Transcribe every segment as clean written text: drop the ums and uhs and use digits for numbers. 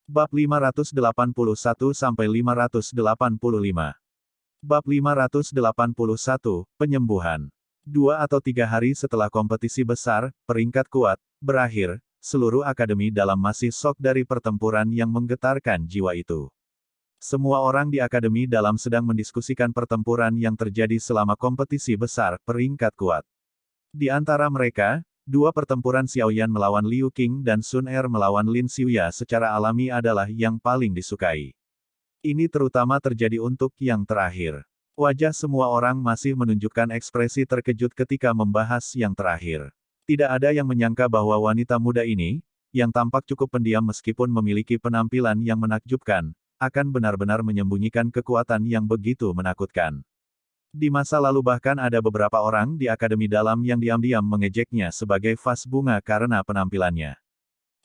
Bab 581-585. Bab 581, Penyembuhan. 2 atau 3 hari setelah kompetisi besar, peringkat kuat, berakhir, seluruh akademi dalam masih syok dari pertempuran yang menggetarkan jiwa itu. Semua orang di akademi dalam sedang mendiskusikan pertempuran yang terjadi selama kompetisi besar, peringkat kuat. Di antara mereka, 2 pertempuran Xiaoyan melawan Liu Qing dan Sun Er melawan Lin Xiuya secara alami adalah yang paling disukai. Ini terutama terjadi untuk yang terakhir. Wajah semua orang masih menunjukkan ekspresi terkejut ketika membahas yang terakhir. Tidak ada yang menyangka bahwa wanita muda ini, yang tampak cukup pendiam meskipun memiliki penampilan yang menakjubkan, akan benar-benar menyembunyikan kekuatan yang begitu menakutkan. Di masa lalu bahkan ada beberapa orang di akademi dalam yang diam-diam mengejeknya sebagai vas bunga karena penampilannya.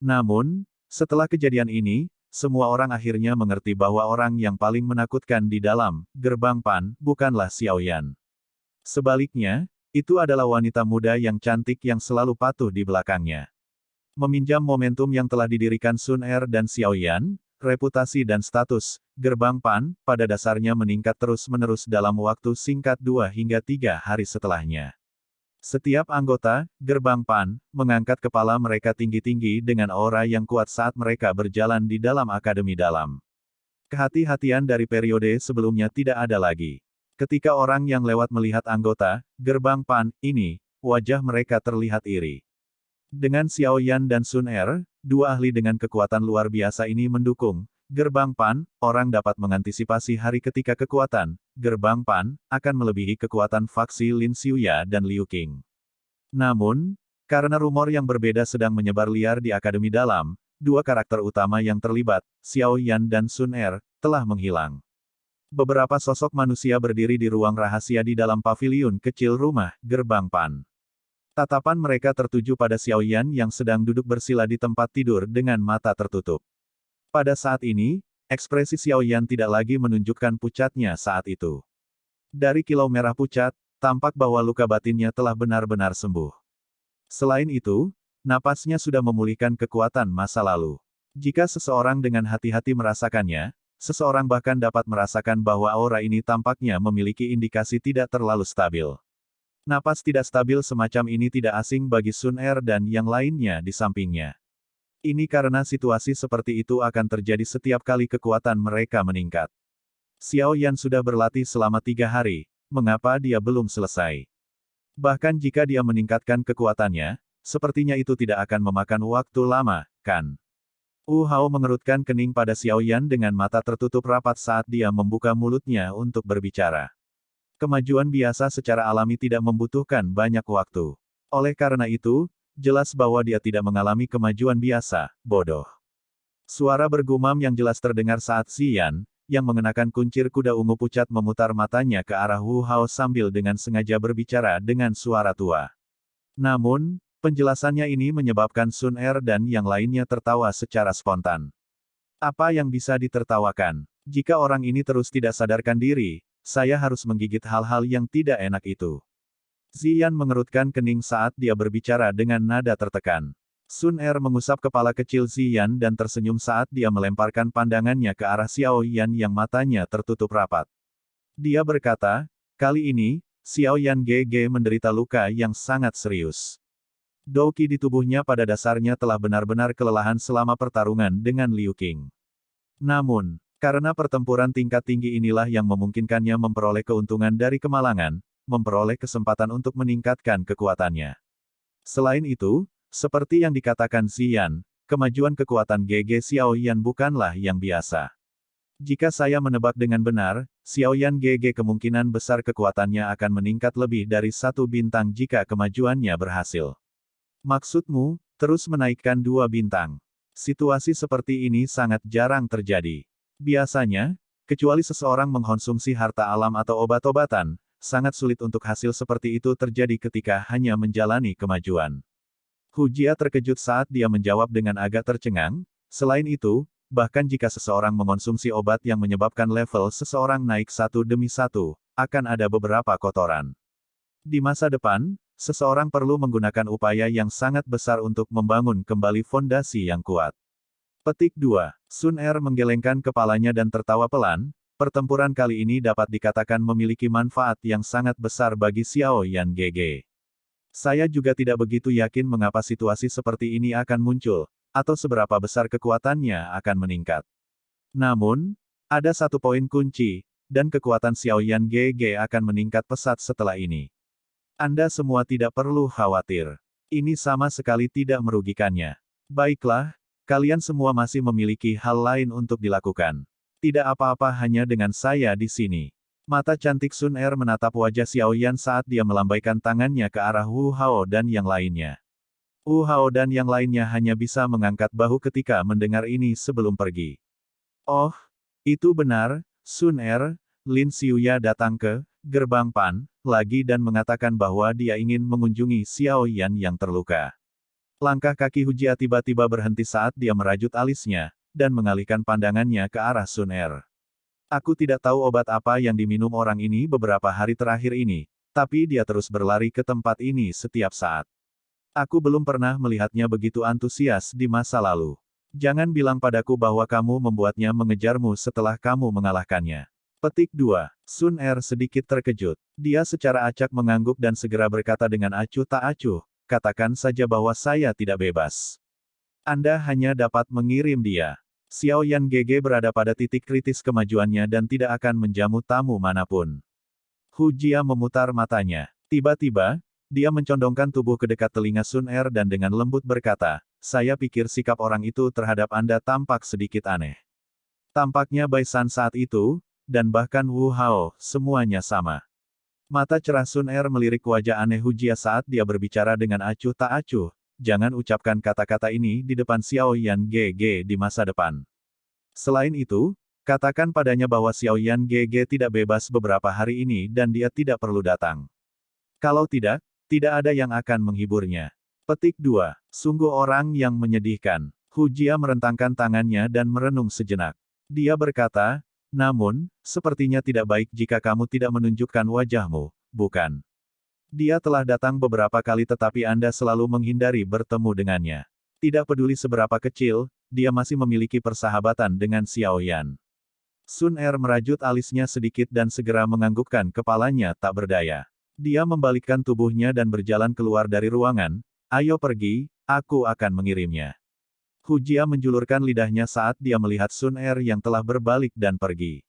Namun, setelah kejadian ini, semua orang akhirnya mengerti bahwa orang yang paling menakutkan di dalam gerbang Pan bukanlah Xiaoyan. Sebaliknya, itu adalah wanita muda yang cantik yang selalu patuh di belakangnya. Meminjam momentum yang telah didirikan Sun Er dan Xiaoyan, reputasi dan status gerbang Pan pada dasarnya meningkat terus-menerus dalam waktu singkat 2 hingga 3 hari setelahnya. Setiap anggota gerbang Pan mengangkat kepala mereka tinggi-tinggi dengan aura yang kuat saat mereka berjalan di dalam akademi dalam. Kehati-hatian dari periode sebelumnya tidak ada lagi. Ketika orang yang lewat melihat anggota gerbang Pan ini, wajah mereka terlihat iri. Dengan Xiaoyan dan Sun Er, 2 ahli dengan kekuatan luar biasa ini mendukung gerbang Pan, orang dapat mengantisipasi hari ketika kekuatan gerbang Pan akan melebihi kekuatan faksi Lin Xiuya dan Liu Qing. Namun, karena rumor yang berbeda sedang menyebar liar di akademi dalam, 2 karakter utama yang terlibat, Xiaoyan dan Sun Er, telah menghilang. Beberapa sosok manusia berdiri di ruang rahasia di dalam paviliun kecil rumah gerbang Pan. Tatapan mereka tertuju pada Xiaoyan yang sedang duduk bersila di tempat tidur dengan mata tertutup. Pada saat ini, ekspresi Xiaoyan tidak lagi menunjukkan pucatnya saat itu. Dari kilau merah pucat, tampak bahwa luka batinnya telah benar-benar sembuh. Selain itu, napasnya sudah memulihkan kekuatan masa lalu. Jika seseorang dengan hati-hati merasakannya, seseorang bahkan dapat merasakan bahwa aura ini tampaknya memiliki indikasi tidak terlalu stabil. Napas tidak stabil semacam ini tidak asing bagi Sun Er dan yang lainnya di sampingnya. Ini karena situasi seperti itu akan terjadi setiap kali kekuatan mereka meningkat. Xiaoyan sudah berlatih selama 3 hari, mengapa dia belum selesai? Bahkan jika dia meningkatkan kekuatannya, sepertinya itu tidak akan memakan waktu lama, kan? Wu Hao mengerutkan kening pada Xiaoyan dengan mata tertutup rapat saat dia membuka mulutnya untuk berbicara. Kemajuan biasa secara alami tidak membutuhkan banyak waktu. Oleh karena itu, jelas bahwa dia tidak mengalami kemajuan biasa, bodoh. Suara bergumam yang jelas terdengar saat Xian, yang mengenakan kuncir kuda ungu pucat memutar matanya ke arah Wu Hao sambil dengan sengaja berbicara dengan suara tua. Namun, penjelasannya ini menyebabkan Sun Er dan yang lainnya tertawa secara spontan. Apa yang bisa ditertawakan? Jika orang ini terus tidak sadarkan diri, saya harus menggigit hal-hal yang tidak enak itu. Xian mengerutkan kening saat dia berbicara dengan nada tertekan. Sun Er mengusap kepala kecil Xian dan tersenyum saat dia melemparkan pandangannya ke arah Xiaoyan yang matanya tertutup rapat. Dia berkata, kali ini, Xiaoyan GG menderita luka yang sangat serius. Douqi di tubuhnya pada dasarnya telah benar-benar kelelahan selama pertarungan dengan Liu Qing. Namun, karena pertempuran tingkat tinggi inilah yang memungkinkannya memperoleh keuntungan dari kemalangan, memperoleh kesempatan untuk meningkatkan kekuatannya. Selain itu, seperti yang dikatakan Xian, kemajuan kekuatan GG Xiaoyan bukanlah yang biasa. Jika saya menebak dengan benar, Xiaoyan GG kemungkinan besar kekuatannya akan meningkat lebih dari 1 bintang jika kemajuannya berhasil. Maksudmu, terus menaikkan 2 bintang. Situasi seperti ini sangat jarang terjadi. Biasanya, kecuali seseorang mengkonsumsi harta alam atau obat-obatan, sangat sulit untuk hasil seperti itu terjadi ketika hanya menjalani kemajuan. Hu Jia terkejut saat dia menjawab dengan agak tercengang, selain itu, bahkan jika seseorang mengonsumsi obat yang menyebabkan level seseorang naik 1 demi 1, akan ada beberapa kotoran. Di masa depan, seseorang perlu menggunakan upaya yang sangat besar untuk membangun kembali fondasi yang kuat. Petik 2. Sun Er menggelengkan kepalanya dan tertawa pelan. Pertempuran kali ini dapat dikatakan memiliki manfaat yang sangat besar bagi Xiao Yan GG. Saya juga tidak begitu yakin mengapa situasi seperti ini akan muncul, atau seberapa besar kekuatannya akan meningkat. Namun, ada satu poin kunci, dan kekuatan Xiao Yan GG akan meningkat pesat setelah ini. Anda semua tidak perlu khawatir. Ini sama sekali tidak merugikannya. Baiklah, kalian semua masih memiliki hal lain untuk dilakukan. Tidak apa-apa hanya dengan saya di sini. Mata cantik Sun Er menatap wajah Xiao Yan saat dia melambaikan tangannya ke arah Wu Hao dan yang lainnya. Wu Hao dan yang lainnya hanya bisa mengangkat bahu ketika mendengar ini sebelum pergi. Oh, itu benar, Sun Er. Lin Xiuya datang ke gerbang Pan lagi dan mengatakan bahwa dia ingin mengunjungi Xiao Yan yang terluka. Langkah kaki Hujia tiba-tiba berhenti saat dia merajut alisnya, dan mengalihkan pandangannya ke arah Sun Er. Aku tidak tahu obat apa yang diminum orang ini beberapa hari terakhir ini, tapi dia terus berlari ke tempat ini setiap saat. Aku belum pernah melihatnya begitu antusias di masa lalu. Jangan bilang padaku bahwa kamu membuatnya mengejarmu setelah kamu mengalahkannya. Petik 2. Sun Er sedikit terkejut. Dia secara acak mengangguk dan segera berkata dengan acuh tak acuh, katakan saja bahwa saya tidak bebas. Anda hanya dapat mengirim dia. Xiao Yan GG berada pada titik kritis kemajuannya dan tidak akan menjamu tamu manapun. Hu Jia memutar matanya. Tiba-tiba, dia mencondongkan tubuh ke dekat telinga Sun Er dan dengan lembut berkata, saya pikir sikap orang itu terhadap Anda tampak sedikit aneh. Tampaknya Bai San saat itu, dan bahkan Wu Hao, semuanya sama. Mata cerah Sun Er melirik wajah aneh Hu Jia saat dia berbicara dengan acuh tak acuh. Jangan ucapkan kata-kata ini di depan Xiao Yan GG di masa depan. Selain itu, katakan padanya bahwa Xiao Yan GG tidak bebas beberapa hari ini dan dia tidak perlu datang. Kalau tidak, tidak ada yang akan menghiburnya. Petik 2. Sungguh orang yang menyedihkan. Hu Jia merentangkan tangannya dan merenung sejenak. Dia berkata, namun, sepertinya tidak baik jika kamu tidak menunjukkan wajahmu, bukan? Dia telah datang beberapa kali tetapi Anda selalu menghindari bertemu dengannya. Tidak peduli seberapa kecil, dia masih memiliki persahabatan dengan Xiao Yan. Sun Er merajut alisnya sedikit dan segera menganggukkan kepalanya tak berdaya. Dia membalikkan tubuhnya dan berjalan keluar dari ruangan. Ayo pergi, aku akan mengirimnya. Hu Jia menjulurkan lidahnya saat dia melihat Sun Er yang telah berbalik dan pergi.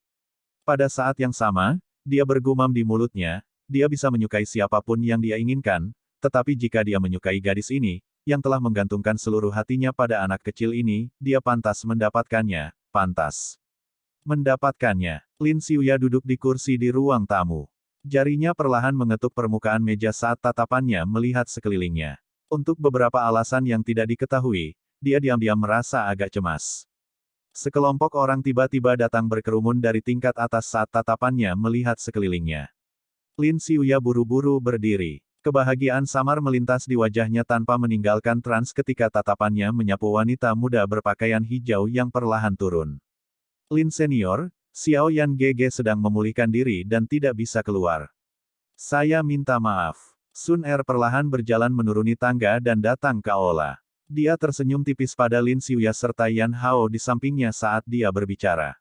Pada saat yang sama, dia bergumam di mulutnya, dia bisa menyukai siapapun yang dia inginkan, tetapi jika dia menyukai gadis ini, yang telah menggantungkan seluruh hatinya pada anak kecil ini, dia pantas mendapatkannya, pantas mendapatkannya. Lin Xiuya duduk di kursi di ruang tamu. Jarinya perlahan mengetuk permukaan meja saat tatapannya melihat sekelilingnya. Untuk beberapa alasan yang tidak diketahui, dia diam-diam merasa agak cemas. Sekelompok orang tiba-tiba datang berkerumun dari tingkat atas saat tatapannya melihat sekelilingnya. Lin Xiuya buru-buru berdiri. Kebahagiaan samar melintas di wajahnya tanpa meninggalkan trans ketika tatapannya menyapu wanita muda berpakaian hijau yang perlahan turun. Lin Senior, Xiao Yan GG sedang memulihkan diri dan tidak bisa keluar. Saya minta maaf. Sun Er perlahan berjalan menuruni tangga dan datang ke aula. Dia tersenyum tipis pada Lin Xiuya serta Yan Hao di sampingnya saat dia berbicara.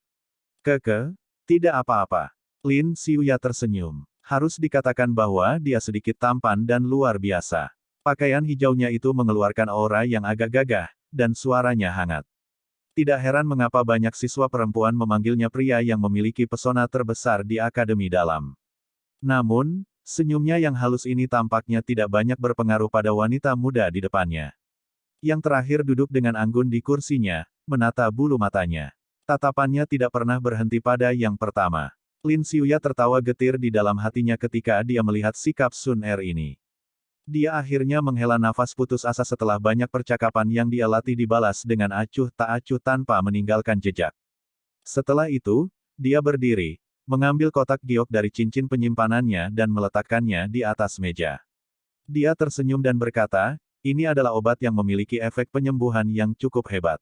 Tidak apa-apa. Lin Xiuya tersenyum. Harus dikatakan bahwa dia sedikit tampan dan luar biasa. Pakaian hijaunya itu mengeluarkan aura yang agak gagah, dan suaranya hangat. Tidak heran mengapa banyak siswa perempuan memanggilnya pria yang memiliki pesona terbesar di Akademi Dalam. Namun, senyumnya yang halus ini tampaknya tidak banyak berpengaruh pada wanita muda di depannya. Yang terakhir duduk dengan anggun di kursinya, menata bulu matanya. Tatapannya tidak pernah berhenti pada yang pertama. Lin Xiuya tertawa getir di dalam hatinya ketika dia melihat sikap Sun Er ini. Dia akhirnya menghela nafas putus asa setelah banyak percakapan yang dia latih dibalas dengan acuh tak acuh tanpa meninggalkan jejak. Setelah itu, dia berdiri, mengambil kotak giok dari cincin penyimpanannya dan meletakkannya di atas meja. Dia tersenyum dan berkata, ini adalah obat yang memiliki efek penyembuhan yang cukup hebat.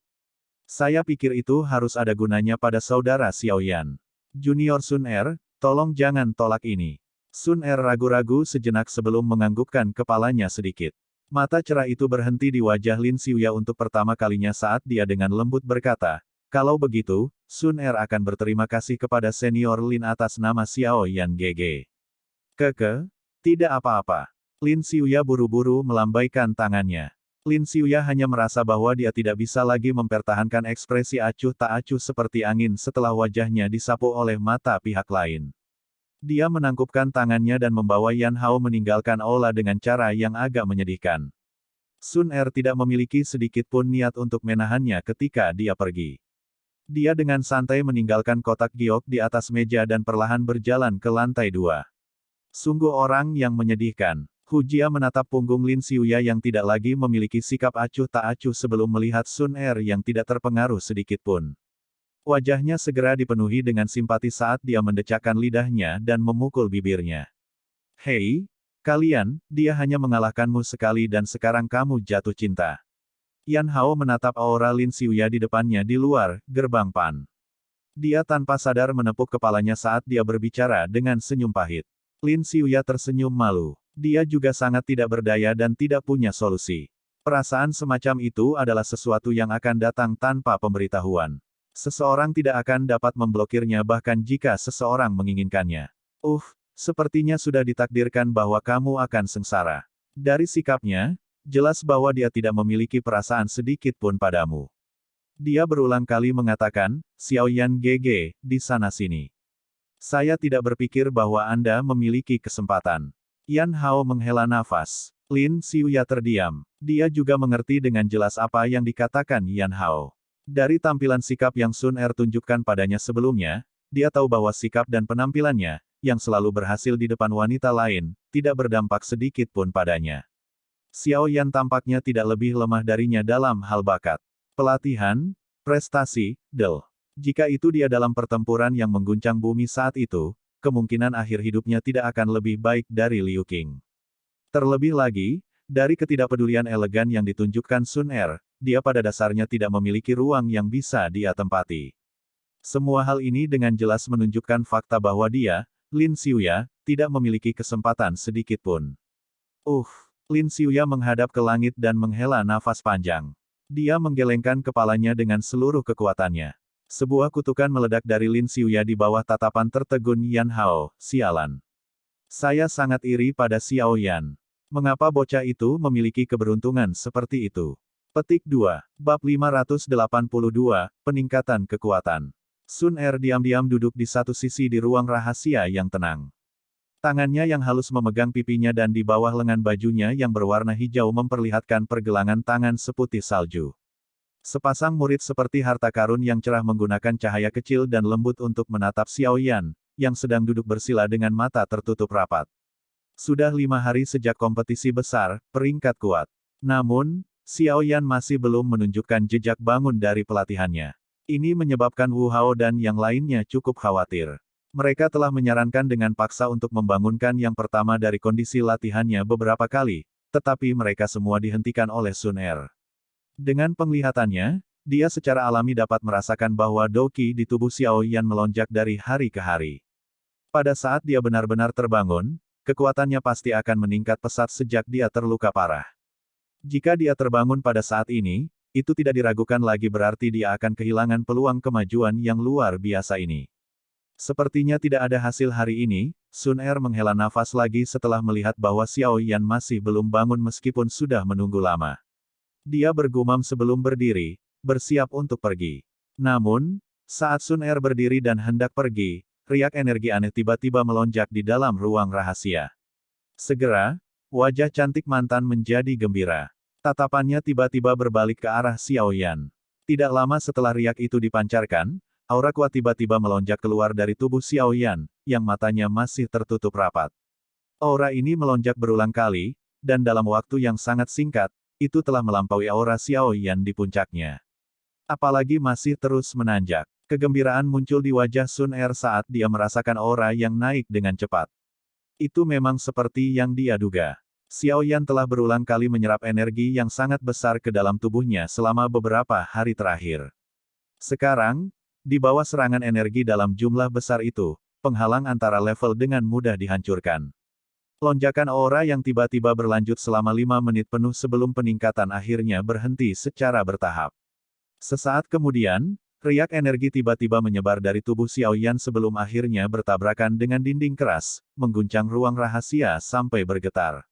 Saya pikir itu harus ada gunanya pada saudara Xiao Yan. Junior Sun Er, tolong jangan tolak ini. Sun Er ragu-ragu sejenak sebelum menganggukkan kepalanya sedikit. Mata cerah itu berhenti di wajah Lin Xiuya untuk pertama kalinya saat dia dengan lembut berkata, kalau begitu, Sun Er akan berterima kasih kepada senior Lin atas nama Xiao Yan GG. Tidak apa-apa. Lin Xiuya buru-buru melambaikan tangannya. Lin Xiuya hanya merasa bahwa dia tidak bisa lagi mempertahankan ekspresi acuh tak acuh seperti angin setelah wajahnya disapu oleh mata pihak lain. Dia menangkupkan tangannya dan membawa Yan Hao meninggalkan aula dengan cara yang agak menyedihkan. Sun Er tidak memiliki sedikit pun niat untuk menahannya ketika dia pergi. Dia dengan santai meninggalkan kotak giok di atas meja dan perlahan berjalan ke lantai 2. Sungguh orang yang menyedihkan. Hu Jia menatap punggung Lin Xiuya yang tidak lagi memiliki sikap acuh tak acuh sebelum melihat Sun Er yang tidak terpengaruh sedikit pun. Wajahnya segera dipenuhi dengan simpati saat dia mendecakkan lidahnya dan memukul bibirnya. Hei, kalian, dia hanya mengalahkanmu sekali dan sekarang kamu jatuh cinta. Yan Hao menatap aura Lin Xiuya di depannya di luar gerbang Pan. Dia tanpa sadar menepuk kepalanya saat dia berbicara dengan senyum pahit. Lin Xiuya tersenyum malu. Dia juga sangat tidak berdaya dan tidak punya solusi. Perasaan semacam itu adalah sesuatu yang akan datang tanpa pemberitahuan. Seseorang tidak akan dapat memblokirnya bahkan jika seseorang menginginkannya. Sepertinya sudah ditakdirkan bahwa kamu akan sengsara. Dari sikapnya, jelas bahwa dia tidak memiliki perasaan sedikit pun padamu. Dia berulang kali mengatakan, Xiao Yan GG, di sana-sini. Saya tidak berpikir bahwa Anda memiliki kesempatan. Yan Hao menghela nafas. Lin Xiuya terdiam. Dia juga mengerti dengan jelas apa yang dikatakan Yan Hao. Dari tampilan sikap yang Sun Er tunjukkan padanya sebelumnya, dia tahu bahwa sikap dan penampilannya, yang selalu berhasil di depan wanita lain, tidak berdampak sedikit pun padanya. Xiao Yan tampaknya tidak lebih lemah darinya dalam hal bakat. Pelatihan, prestasi, jika itu dia dalam pertempuran yang mengguncang bumi saat itu, kemungkinan akhir hidupnya tidak akan lebih baik dari Liu Qing. Terlebih lagi, dari ketidakpedulian elegan yang ditunjukkan Sun Er, dia pada dasarnya tidak memiliki ruang yang bisa dia tempati. Semua hal ini dengan jelas menunjukkan fakta bahwa dia, Lin Xiuya, tidak memiliki kesempatan sedikit pun. Lin Xiuya menghadap ke langit dan menghela nafas panjang. Dia menggelengkan kepalanya dengan seluruh kekuatannya. Sebuah kutukan meledak dari Lin Xiuya di bawah tatapan tertegun Yan Hao, sialan. Saya sangat iri pada Xiao Yan. Mengapa bocah itu memiliki keberuntungan seperti itu? Petik 2. Bab 582, Peningkatan Kekuatan. Sun Er diam-diam duduk di satu sisi di ruang rahasia yang tenang. Tangannya yang halus memegang pipinya dan di bawah lengan bajunya yang berwarna hijau memperlihatkan pergelangan tangan seputih salju. Sepasang murid seperti harta karun yang cerah menggunakan cahaya kecil dan lembut untuk menatap Xiao Yan, yang sedang duduk bersila dengan mata tertutup rapat. Sudah 5 hari sejak kompetisi besar, peringkat kuat. Namun, Xiao Yan masih belum menunjukkan jejak bangun dari pelatihannya. Ini menyebabkan Wu Hao dan yang lainnya cukup khawatir. Mereka telah menyarankan dengan paksa untuk membangunkan yang pertama dari kondisi latihannya beberapa kali, tetapi mereka semua dihentikan oleh Sun Er. Dengan penglihatannya, dia secara alami dapat merasakan bahwa Doqi di tubuh Xiao Yan melonjak dari hari ke hari. Pada saat dia benar-benar terbangun, kekuatannya pasti akan meningkat pesat sejak dia terluka parah. Jika dia terbangun pada saat ini, itu tidak diragukan lagi berarti dia akan kehilangan peluang kemajuan yang luar biasa ini. Sepertinya tidak ada hasil hari ini, Sun Er menghela nafas lagi setelah melihat bahwa Xiao Yan masih belum bangun meskipun sudah menunggu lama. Dia bergumam sebelum berdiri, bersiap untuk pergi. Namun, saat Sun Er berdiri dan hendak pergi, riak energi aneh tiba-tiba melonjak di dalam ruang rahasia. Segera, wajah cantik mantan menjadi gembira. Tatapannya tiba-tiba berbalik ke arah Xiao Yan. Tidak lama setelah riak itu dipancarkan, aura kuat tiba-tiba melonjak keluar dari tubuh Xiao Yan, yang matanya masih tertutup rapat. Aura ini melonjak berulang kali, dan dalam waktu yang sangat singkat, itu telah melampaui aura Xiao Yan di puncaknya. Apalagi masih terus menanjak. Kegembiraan muncul di wajah Sun Er saat dia merasakan aura yang naik dengan cepat. Itu memang seperti yang dia duga. Xiao Yan telah berulang kali menyerap energi yang sangat besar ke dalam tubuhnya selama beberapa hari terakhir. Sekarang, di bawah serangan energi dalam jumlah besar itu, penghalang antara level dengan mudah dihancurkan. Lonjakan aura yang tiba-tiba berlanjut selama 5 menit penuh sebelum peningkatan akhirnya berhenti secara bertahap. Sesaat kemudian, riak energi tiba-tiba menyebar dari tubuh Xiao Yan sebelum akhirnya bertabrakan dengan dinding keras, mengguncang ruang rahasia sampai bergetar.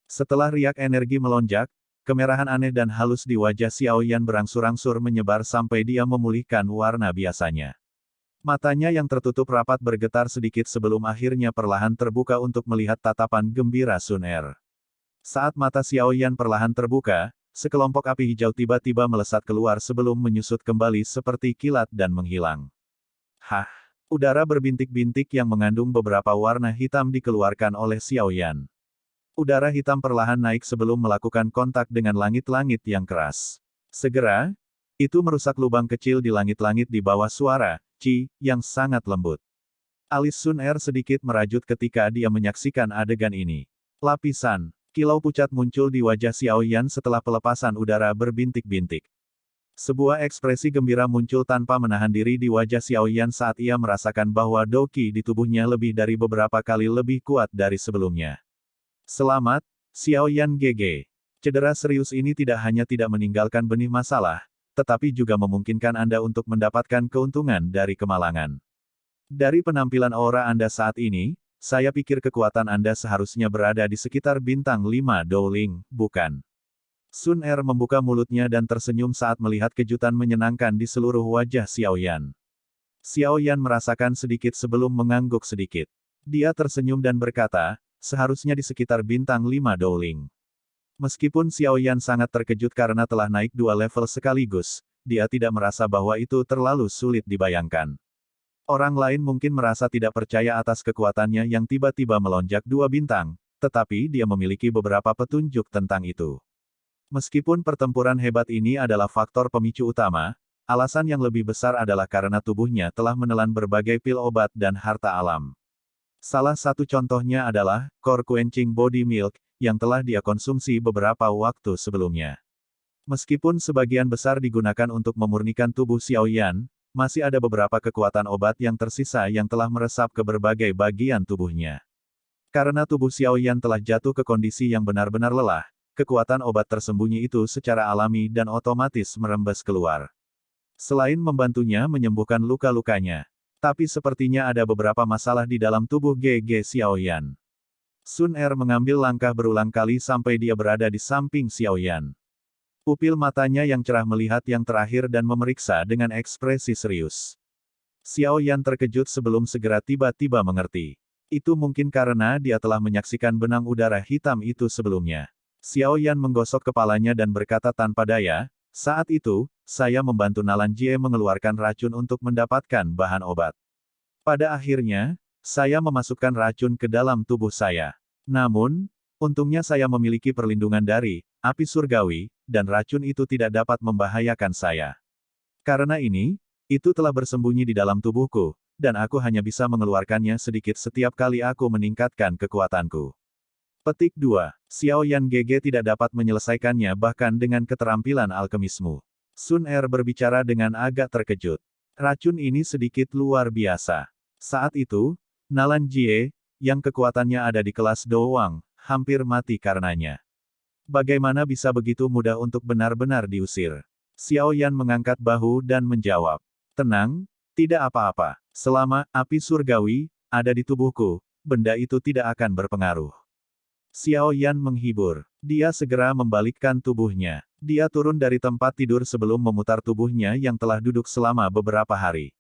Setelah riak energi melonjak, kemerahan aneh dan halus di wajah Xiao Yan berangsur-angsur menyebar sampai dia memulihkan warna biasanya. Matanya yang tertutup rapat bergetar sedikit sebelum akhirnya perlahan terbuka untuk melihat tatapan gembira Sun Er. Saat mata Xiao Yan perlahan terbuka, sekelompok api hijau tiba-tiba melesat keluar sebelum menyusut kembali seperti kilat dan menghilang. Hah! Udara berbintik-bintik yang mengandung beberapa warna hitam dikeluarkan oleh Xiao Yan. Udara hitam perlahan naik sebelum melakukan kontak dengan langit-langit yang keras. Segera, itu merusak lubang kecil di langit-langit di bawah suara Qi, yang sangat lembut. Alis Sun Er sedikit merajut ketika dia menyaksikan adegan ini. Lapisan kilau pucat muncul di wajah Xiao Yan setelah pelepasan udara berbintik-bintik. Sebuah ekspresi gembira muncul tanpa menahan diri di wajah Xiao Yan saat ia merasakan bahwa Doqi di tubuhnya lebih dari beberapa kali lebih kuat dari sebelumnya. Selamat, Xiao Yan GG. Cedera serius ini tidak hanya tidak meninggalkan benih masalah, tetapi juga memungkinkan Anda untuk mendapatkan keuntungan dari kemalangan. Dari penampilan aura Anda saat ini, saya pikir kekuatan Anda seharusnya berada di sekitar bintang 5 Dowling, bukan? Sun Er membuka mulutnya dan tersenyum saat melihat kejutan menyenangkan di seluruh wajah Xiao Yan. Xiao Yan merasakan sedikit sebelum mengangguk sedikit. Dia tersenyum dan berkata, seharusnya di sekitar bintang 5 Dowling. Meskipun Xiao Yan sangat terkejut karena telah naik 2 level sekaligus, dia tidak merasa bahwa itu terlalu sulit dibayangkan. Orang lain mungkin merasa tidak percaya atas kekuatannya yang tiba-tiba melonjak 2 bintang, tetapi dia memiliki beberapa petunjuk tentang itu. Meskipun pertempuran hebat ini adalah faktor pemicu utama, alasan yang lebih besar adalah karena tubuhnya telah menelan berbagai pil obat dan harta alam. Salah satu contohnya adalah Core Quenching Body Milk, yang telah dia konsumsi beberapa waktu sebelumnya. Meskipun sebagian besar digunakan untuk memurnikan tubuh Xiao Yan, masih ada beberapa kekuatan obat yang tersisa yang telah meresap ke berbagai bagian tubuhnya. Karena tubuh Xiao Yan telah jatuh ke kondisi yang benar-benar lelah, kekuatan obat tersembunyi itu secara alami dan otomatis merembes keluar. Selain membantunya menyembuhkan luka-lukanya, tapi sepertinya ada beberapa masalah di dalam tubuh GG Xiao Yan. Sun Er mengambil langkah berulang kali sampai dia berada di samping Xiao Yan. Pupil matanya yang cerah melihat yang terakhir dan memeriksa dengan ekspresi serius. Xiao Yan terkejut sebelum segera tiba-tiba mengerti. Itu mungkin karena dia telah menyaksikan benang udara hitam itu sebelumnya. Xiao Yan menggosok kepalanya dan berkata tanpa daya, saat itu, saya membantu Nalan Jie mengeluarkan racun untuk mendapatkan bahan obat. Pada akhirnya, saya memasukkan racun ke dalam tubuh saya. Namun, untungnya saya memiliki perlindungan dari api surgawi, dan racun itu tidak dapat membahayakan saya. Karena ini, itu telah bersembunyi di dalam tubuhku, dan aku hanya bisa mengeluarkannya sedikit setiap kali aku meningkatkan kekuatanku. Petik 2. Xiao Yan GG tidak dapat menyelesaikannya bahkan dengan keterampilan alkemismu. Sun Er berbicara dengan agak terkejut. Racun ini sedikit luar biasa. Saat itu, Nalan Jie, yang kekuatannya ada di kelas Dowang, hampir mati karenanya. Bagaimana bisa begitu mudah untuk benar-benar diusir? Xiao Yan mengangkat bahu dan menjawab. Tenang, tidak apa-apa. Selama api surgawi ada di tubuhku, benda itu tidak akan berpengaruh. Xiao Yan menghibur. Dia segera membalikkan tubuhnya. Dia turun dari tempat tidur sebelum memutar tubuhnya yang telah duduk selama beberapa hari.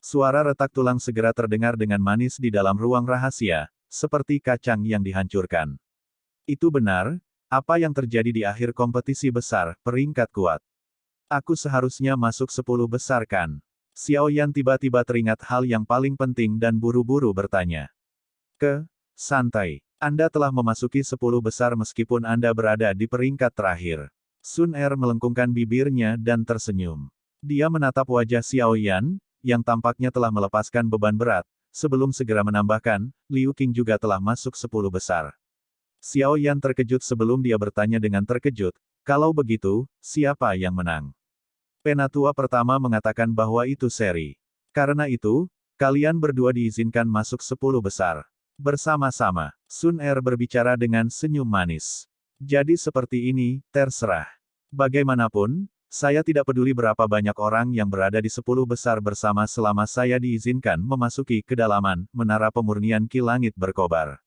Suara retak tulang segera terdengar dengan manis di dalam ruang rahasia, seperti kacang yang dihancurkan. Itu benar, apa yang terjadi di akhir kompetisi besar, peringkat kuat. Aku seharusnya masuk 10 besar kan? Xiao Yan tiba-tiba teringat hal yang paling penting dan buru-buru bertanya. Santai. Anda telah memasuki 10 besar meskipun Anda berada di peringkat terakhir. Sun Er melengkungkan bibirnya dan tersenyum. Dia menatap wajah Xiao Yan, yang tampaknya telah melepaskan beban berat, sebelum segera menambahkan, Liu Qing juga telah masuk 10 besar. Xiao Yan terkejut sebelum dia bertanya dengan terkejut, kalau begitu, siapa yang menang? Penatua pertama mengatakan bahwa itu seri. Karena itu, kalian berdua diizinkan masuk 10 besar. Bersama-sama, Sun Er berbicara dengan senyum manis. Jadi seperti ini, terserah. Bagaimanapun, saya tidak peduli berapa banyak orang yang berada di 10 besar bersama selama saya diizinkan memasuki kedalaman menara pemurnian Ki Langit berkobar.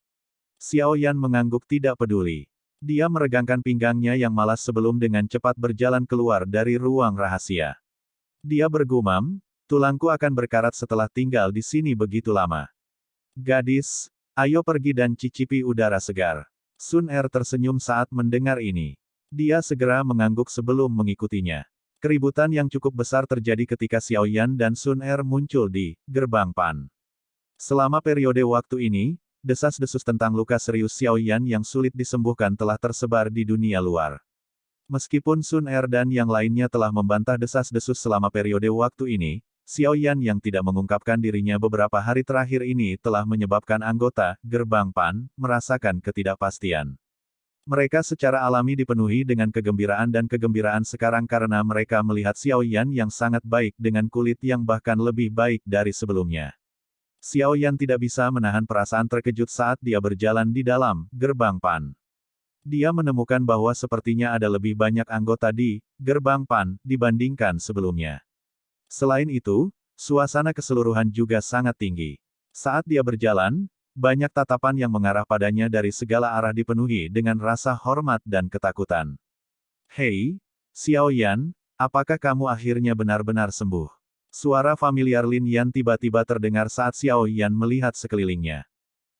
Xiao Yan mengangguk tidak peduli. Dia meregangkan pinggangnya yang malas sebelum dengan cepat berjalan keluar dari ruang rahasia. Dia bergumam, tulangku akan berkarat setelah tinggal di sini begitu lama. Gadis, ayo pergi dan cicipi udara segar. Sun Er tersenyum saat mendengar ini. Dia segera mengangguk sebelum mengikutinya. Keributan yang cukup besar terjadi ketika Xiao Yan dan Sun Er muncul di gerbang Pan. Selama periode waktu ini, desas-desus tentang luka serius Xiao Yan yang sulit disembuhkan telah tersebar di dunia luar. Meskipun Sun Er dan yang lainnya telah membantah desas-desus selama periode waktu ini, Xiao Yan yang tidak mengungkapkan dirinya beberapa hari terakhir ini telah menyebabkan anggota gerbang Pan merasakan ketidakpastian. Mereka secara alami dipenuhi dengan kegembiraan dan kegembiraan sekarang karena mereka melihat Xiao Yan yang sangat baik dengan kulit yang bahkan lebih baik dari sebelumnya. Xiao Yan tidak bisa menahan perasaan terkejut saat dia berjalan di dalam gerbang Pan. Dia menemukan bahwa sepertinya ada lebih banyak anggota di gerbang Pan dibandingkan sebelumnya. Selain itu, suasana keseluruhan juga sangat tinggi. Saat dia berjalan, banyak tatapan yang mengarah padanya dari segala arah dipenuhi dengan rasa hormat dan ketakutan. Hei, Xiao Yan, apakah kamu akhirnya benar-benar sembuh? Suara familiar Lin Yan tiba-tiba terdengar saat Xiao Yan melihat sekelilingnya.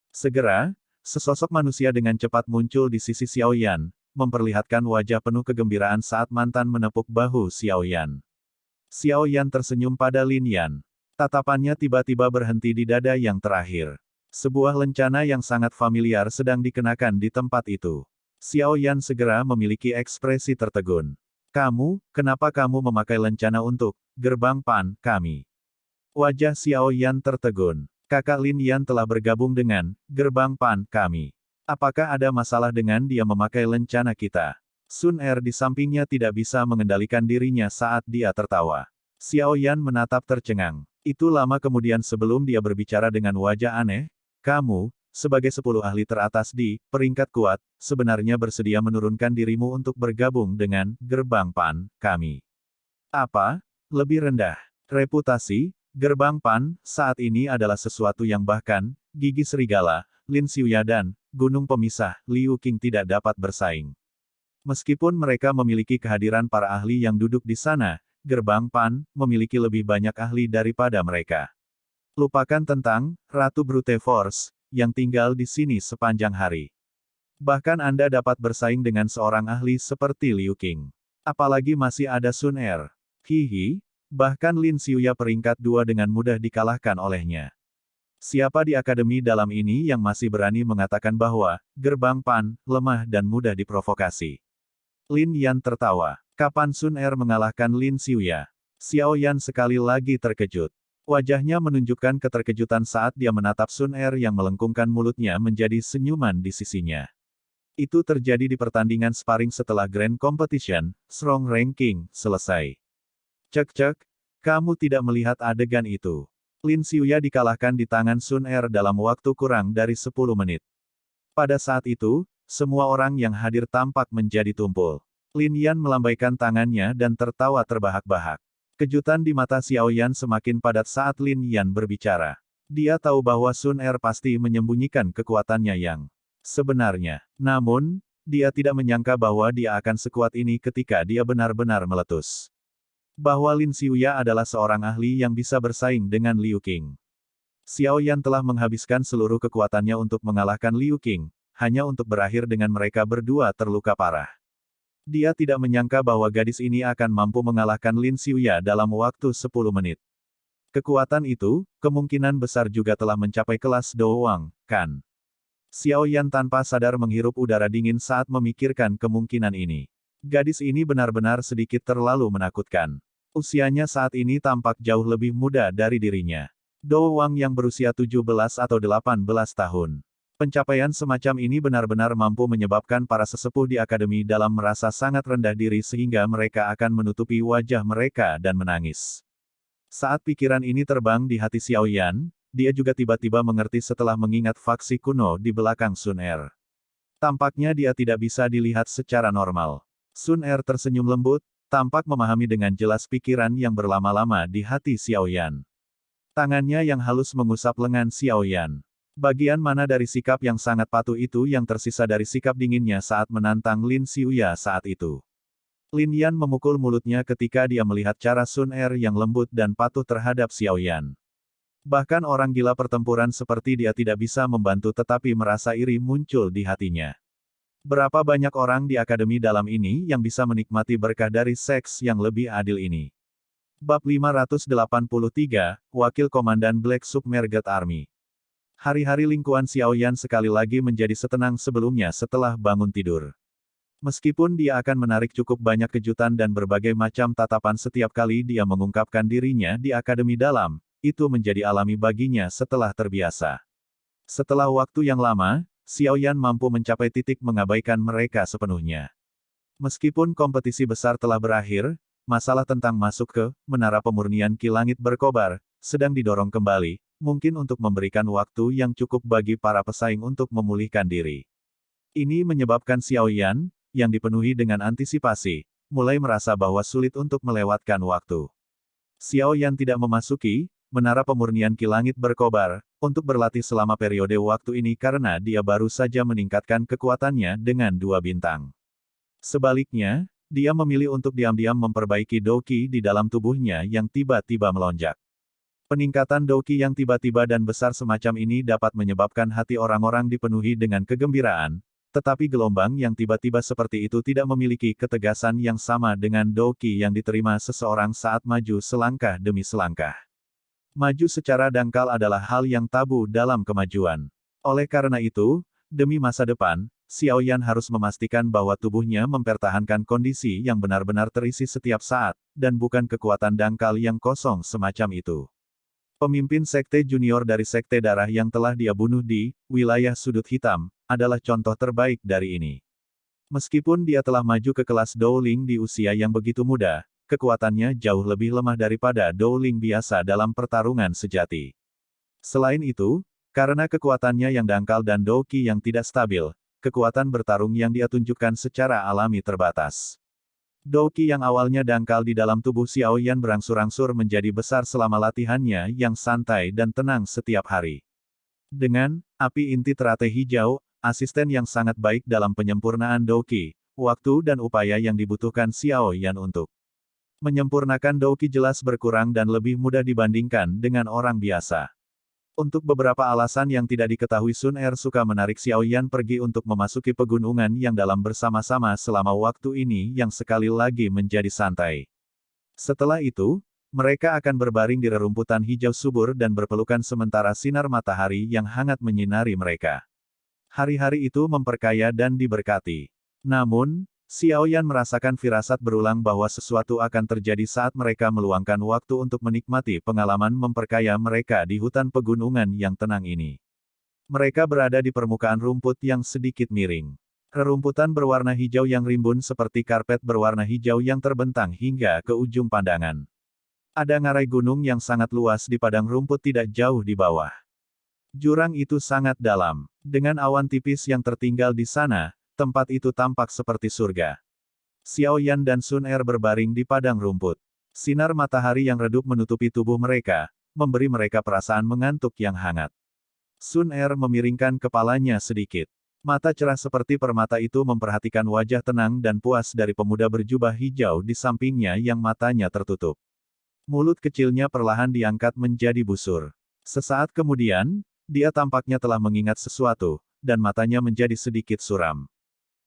Segera, sesosok manusia dengan cepat muncul di sisi Xiao Yan, memperlihatkan wajah penuh kegembiraan saat mantan menepuk bahu Xiao Yan. Xiao Yan tersenyum pada Lin Yan. Tatapannya tiba-tiba berhenti di dada yang terakhir. Sebuah lencana yang sangat familiar sedang dikenakan di tempat itu. Xiao Yan segera memiliki ekspresi tertegun. Kenapa kamu memakai lencana untuk gerbang Pan kami? Wajah Xiao Yan tertegun. Kakak Lin Yan telah bergabung dengan gerbang Pan kami. Apakah ada masalah dengan dia memakai lencana kita? Sun Er di sampingnya tidak bisa mengendalikan dirinya saat dia tertawa. Xiao Yan menatap tercengang. Itu lama kemudian sebelum dia berbicara dengan wajah aneh. Kamu, sebagai 10 ahli teratas di peringkat kuat, sebenarnya bersedia menurunkan dirimu untuk bergabung dengan gerbang Pan kami. Apa? Lebih rendah. Reputasi, gerbang Pan, saat ini adalah sesuatu yang bahkan, gigi serigala, Lin Xiuya dan gunung pemisah, Liu Qing tidak dapat bersaing. Meskipun mereka memiliki kehadiran para ahli yang duduk di sana, gerbang Pan memiliki lebih banyak ahli daripada mereka. Lupakan tentang Ratu Brute Force yang tinggal di sini sepanjang hari. Bahkan Anda dapat bersaing dengan seorang ahli seperti Liu Qing. Apalagi masih ada Sun Er. Hihi, bahkan Lin Xiuya peringkat 2 dengan mudah dikalahkan olehnya. Siapa di akademi dalam ini yang masih berani mengatakan bahwa gerbang Pan lemah dan mudah diprovokasi? Lin Yan tertawa. Kapan Sun Er mengalahkan Lin Xiuya? Xiao Yan sekali lagi terkejut. Wajahnya menunjukkan keterkejutan saat dia menatap Sun Er yang melengkungkan mulutnya menjadi senyuman di sisinya. Itu terjadi di pertandingan sparring setelah Grand Competition, Strong Ranking, selesai. Cek, kamu tidak melihat adegan itu. Lin Xiuya dikalahkan di tangan Sun Er dalam waktu kurang dari 10 menit. Pada saat itu, semua orang yang hadir tampak menjadi tumpul. Lin Yan melambaikan tangannya dan tertawa terbahak-bahak. Kejutan di mata Xiao Yan semakin padat saat Lin Yan berbicara. Dia tahu bahwa Sun Er pasti menyembunyikan kekuatannya yang sebenarnya. Namun, dia tidak menyangka bahwa dia akan sekuat ini ketika dia benar-benar meletus. Bahwa Lin Xiuya adalah seorang ahli yang bisa bersaing dengan Liu Qing. Xiao Yan telah menghabiskan seluruh kekuatannya untuk mengalahkan Liu Qing, hanya untuk berakhir dengan mereka berdua terluka parah. Dia tidak menyangka bahwa gadis ini akan mampu mengalahkan Lin Xiuya dalam waktu 10 menit. Kekuatan itu, kemungkinan besar juga telah mencapai kelas Doowang, kan? Xiao Yan tanpa sadar menghirup udara dingin saat memikirkan kemungkinan ini. Gadis ini benar-benar sedikit terlalu menakutkan. Usianya saat ini tampak jauh lebih muda dari dirinya. Doowang yang berusia 17 atau 18 tahun. Pencapaian semacam ini benar-benar mampu menyebabkan para sesepuh di akademi dalam merasa sangat rendah diri sehingga mereka akan menutupi wajah mereka dan menangis. Saat pikiran ini terbang di hati Xiao Yan, dia juga tiba-tiba mengerti setelah mengingat faksi kuno di belakang Sun Er. Tampaknya dia tidak bisa dilihat secara normal. Sun Er tersenyum lembut, tampak memahami dengan jelas pikiran yang berlama-lama di hati Xiao Yan. Tangannya yang halus mengusap lengan Xiao Yan. Bagian mana dari sikap yang sangat patuh itu yang tersisa dari sikap dinginnya saat menantang Lin Xiuya saat itu? Lin Yan memukul mulutnya ketika dia melihat cara Sun Er yang lembut dan patuh terhadap Xiao Yan. Bahkan orang gila pertempuran seperti dia tidak bisa membantu tetapi merasa iri muncul di hatinya. Berapa banyak orang di akademi dalam ini yang bisa menikmati berkah dari seks yang lebih adil ini? Bab 583, Wakil Komandan Black Submerged Army. Hari-hari lingkuan Xiao Yan sekali lagi menjadi setenang sebelumnya setelah bangun tidur. Meskipun dia akan menarik cukup banyak kejutan dan berbagai macam tatapan setiap kali dia mengungkapkan dirinya di akademi dalam, itu menjadi alami baginya setelah terbiasa. Setelah waktu yang lama, Xiao Yan mampu mencapai titik mengabaikan mereka sepenuhnya. Meskipun kompetisi besar telah berakhir, masalah tentang masuk ke menara pemurnian Ki Langit berkobar, sedang didorong kembali, mungkin untuk memberikan waktu yang cukup bagi para pesaing untuk memulihkan diri. Ini menyebabkan Xiao Yan, yang dipenuhi dengan antisipasi, mulai merasa bahwa sulit untuk melewatkan waktu. Xiao Yan tidak memasuki menara pemurnian Ki Langit berkobar untuk berlatih selama periode waktu ini karena dia baru saja meningkatkan kekuatannya dengan 2 bintang. Sebaliknya, dia memilih untuk diam-diam memperbaiki Douqi di dalam tubuhnya yang tiba-tiba melonjak. Peningkatan Douqi yang tiba-tiba dan besar semacam ini dapat menyebabkan hati orang-orang dipenuhi dengan kegembiraan, tetapi gelombang yang tiba-tiba seperti itu tidak memiliki ketegasan yang sama dengan Douqi yang diterima seseorang saat maju selangkah demi selangkah. Maju secara dangkal adalah hal yang tabu dalam kemajuan. Oleh karena itu, demi masa depan, Xiao Yan harus memastikan bahwa tubuhnya mempertahankan kondisi yang benar-benar terisi setiap saat, dan bukan kekuatan dangkal yang kosong semacam itu. Pemimpin sekte junior dari sekte darah yang telah dia bunuh di wilayah sudut hitam, adalah contoh terbaik dari ini. Meskipun dia telah maju ke kelas Dowling di usia yang begitu muda, kekuatannya jauh lebih lemah daripada Dowling biasa dalam pertarungan sejati. Selain itu, karena kekuatannya yang dangkal dan Douqi yang tidak stabil, kekuatan bertarung yang dia tunjukkan secara alami terbatas. Douqi yang awalnya dangkal di dalam tubuh Xiao Yan berangsur-angsur menjadi besar selama latihannya yang santai dan tenang setiap hari. Dengan api inti teratai hijau, asisten yang sangat baik dalam penyempurnaan Douqi, waktu dan upaya yang dibutuhkan Xiao Yan untuk menyempurnakan Douqi jelas berkurang dan lebih mudah dibandingkan dengan orang biasa. Untuk beberapa alasan yang tidak diketahui Sun Er suka menarik Xiao Yan pergi untuk memasuki pegunungan yang dalam bersama-sama selama waktu ini yang sekali lagi menjadi santai. Setelah itu, mereka akan berbaring di rerumputan hijau subur dan berpelukan sementara sinar matahari yang hangat menyinari mereka. Hari-hari itu memperkaya dan diberkati. Namun, Xiao Yan merasakan firasat berulang bahwa sesuatu akan terjadi saat mereka meluangkan waktu untuk menikmati pengalaman memperkaya mereka di hutan pegunungan yang tenang ini. Mereka berada di permukaan rumput yang sedikit miring. Rerumputan berwarna hijau yang rimbun seperti karpet berwarna hijau yang terbentang hingga ke ujung pandangan. Ada ngarai gunung yang sangat luas di padang rumput tidak jauh di bawah. Jurang itu sangat dalam. Dengan awan tipis yang tertinggal di sana, tempat itu tampak seperti surga. Xiao Yan dan Sun Er berbaring di padang rumput. Sinar matahari yang redup menutupi tubuh mereka, memberi mereka perasaan mengantuk yang hangat. Sun Er memiringkan kepalanya sedikit. Mata cerah seperti permata itu memperhatikan wajah tenang dan puas dari pemuda berjubah hijau di sampingnya yang matanya tertutup. Mulut kecilnya perlahan diangkat menjadi busur. Sesaat kemudian, dia tampaknya telah mengingat sesuatu, dan matanya menjadi sedikit suram.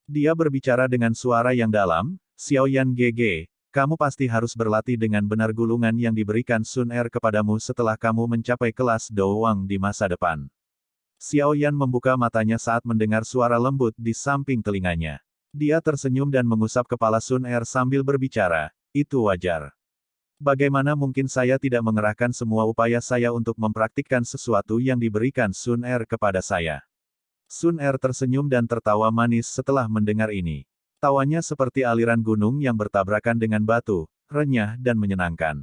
Dia berbicara dengan suara yang dalam, Xiao Yan GG, kamu pasti harus berlatih dengan benar gulungan yang diberikan Sun Er kepadamu setelah kamu mencapai kelas Douwang di masa depan. Xiao Yan membuka matanya saat mendengar suara lembut di samping telinganya. Dia tersenyum dan mengusap kepala Sun Er sambil berbicara, itu wajar. Bagaimana mungkin saya tidak mengerahkan semua upaya saya untuk mempraktikkan sesuatu yang diberikan Sun Er kepada saya? Sun Er tersenyum dan tertawa manis setelah mendengar ini. Tawanya seperti aliran gunung yang bertabrakan dengan batu, renyah dan menyenangkan.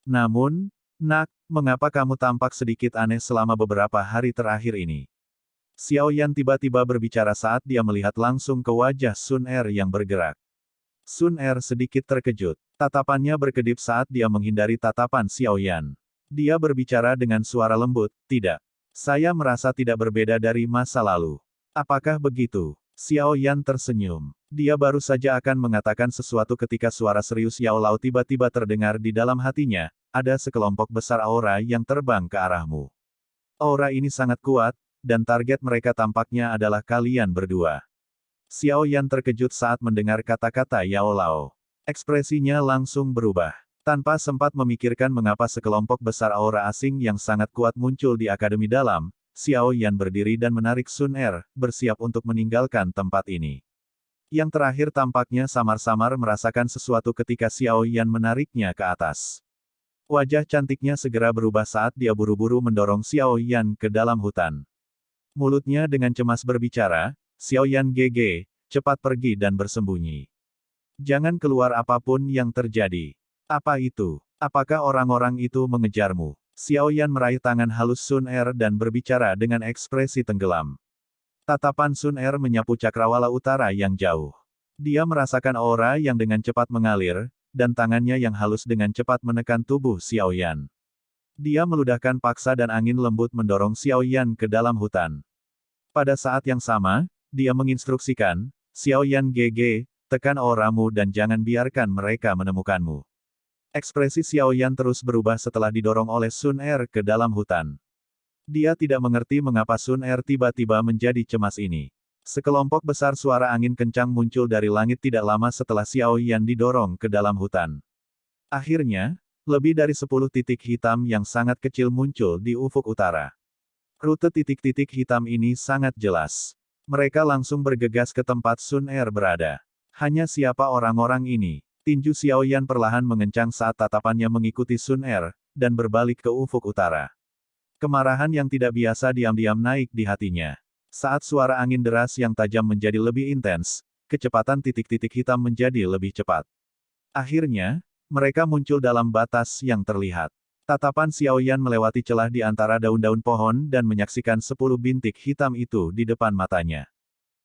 Namun, Nak, mengapa kamu tampak sedikit aneh selama beberapa hari terakhir ini? Xiao Yan tiba-tiba berbicara saat dia melihat langsung ke wajah Sun Er yang bergerak. Sun Er sedikit terkejut. Tatapannya berkedip saat dia menghindari tatapan Xiao Yan. Dia berbicara dengan suara lembut, tidak. Saya merasa tidak berbeda dari masa lalu. Apakah begitu? Xiao Yan tersenyum. Dia baru saja akan mengatakan sesuatu ketika suara serius Yao Lao tiba-tiba terdengar di dalam hatinya, ada sekelompok besar aura yang terbang ke arahmu. Aura ini sangat kuat, dan target mereka tampaknya adalah kalian berdua. Xiao Yan terkejut saat mendengar kata-kata Yao Lao. Ekspresinya langsung berubah. Tanpa sempat memikirkan mengapa sekelompok besar aura asing yang sangat kuat muncul di Akademi Dalam, Xiao Yan berdiri dan menarik Sun Er, bersiap untuk meninggalkan tempat ini. Yang terakhir tampaknya samar-samar merasakan sesuatu ketika Xiao Yan menariknya ke atas. Wajah cantiknya segera berubah saat dia buru-buru mendorong Xiao Yan ke dalam hutan. Mulutnya dengan cemas berbicara, Xiao Yan GG, cepat pergi dan bersembunyi. Jangan keluar apapun yang terjadi. Apa itu? Apakah orang-orang itu mengejarmu? Xiao Yan meraih tangan halus Sun Er dan berbicara dengan ekspresi tenggelam. Tatapan Sun Er menyapu cakrawala utara yang jauh. Dia merasakan aura yang dengan cepat mengalir, dan tangannya yang halus dengan cepat menekan tubuh Xiao Yan. Dia meludahkan paksa dan angin lembut mendorong Xiao Yan ke dalam hutan. Pada saat yang sama, dia menginstruksikan, Xiao Yan GG, tekan auramu dan jangan biarkan mereka menemukanmu. Ekspresi Xiao Yan terus berubah setelah didorong oleh Sun Er ke dalam hutan. Dia tidak mengerti mengapa Sun Er tiba-tiba menjadi cemas ini. Sekelompok besar suara angin kencang muncul dari langit tidak lama setelah Xiao Yan didorong ke dalam hutan. Akhirnya, lebih dari 10 titik hitam yang sangat kecil muncul di ufuk utara. Rute titik-titik hitam ini sangat jelas. Mereka langsung bergegas ke tempat Sun Er berada. Hanya siapa orang-orang ini? Tinju Xiao Yan perlahan mengencang saat tatapannya mengikuti Sun Er, dan berbalik ke ufuk utara. Kemarahan yang tidak biasa diam-diam naik di hatinya. Saat suara angin deras yang tajam menjadi lebih intens, kecepatan titik-titik hitam menjadi lebih cepat. Akhirnya, mereka muncul dalam batas yang terlihat. Tatapan Xiao Yan melewati celah di antara daun-daun pohon dan menyaksikan 10 bintik hitam itu di depan matanya.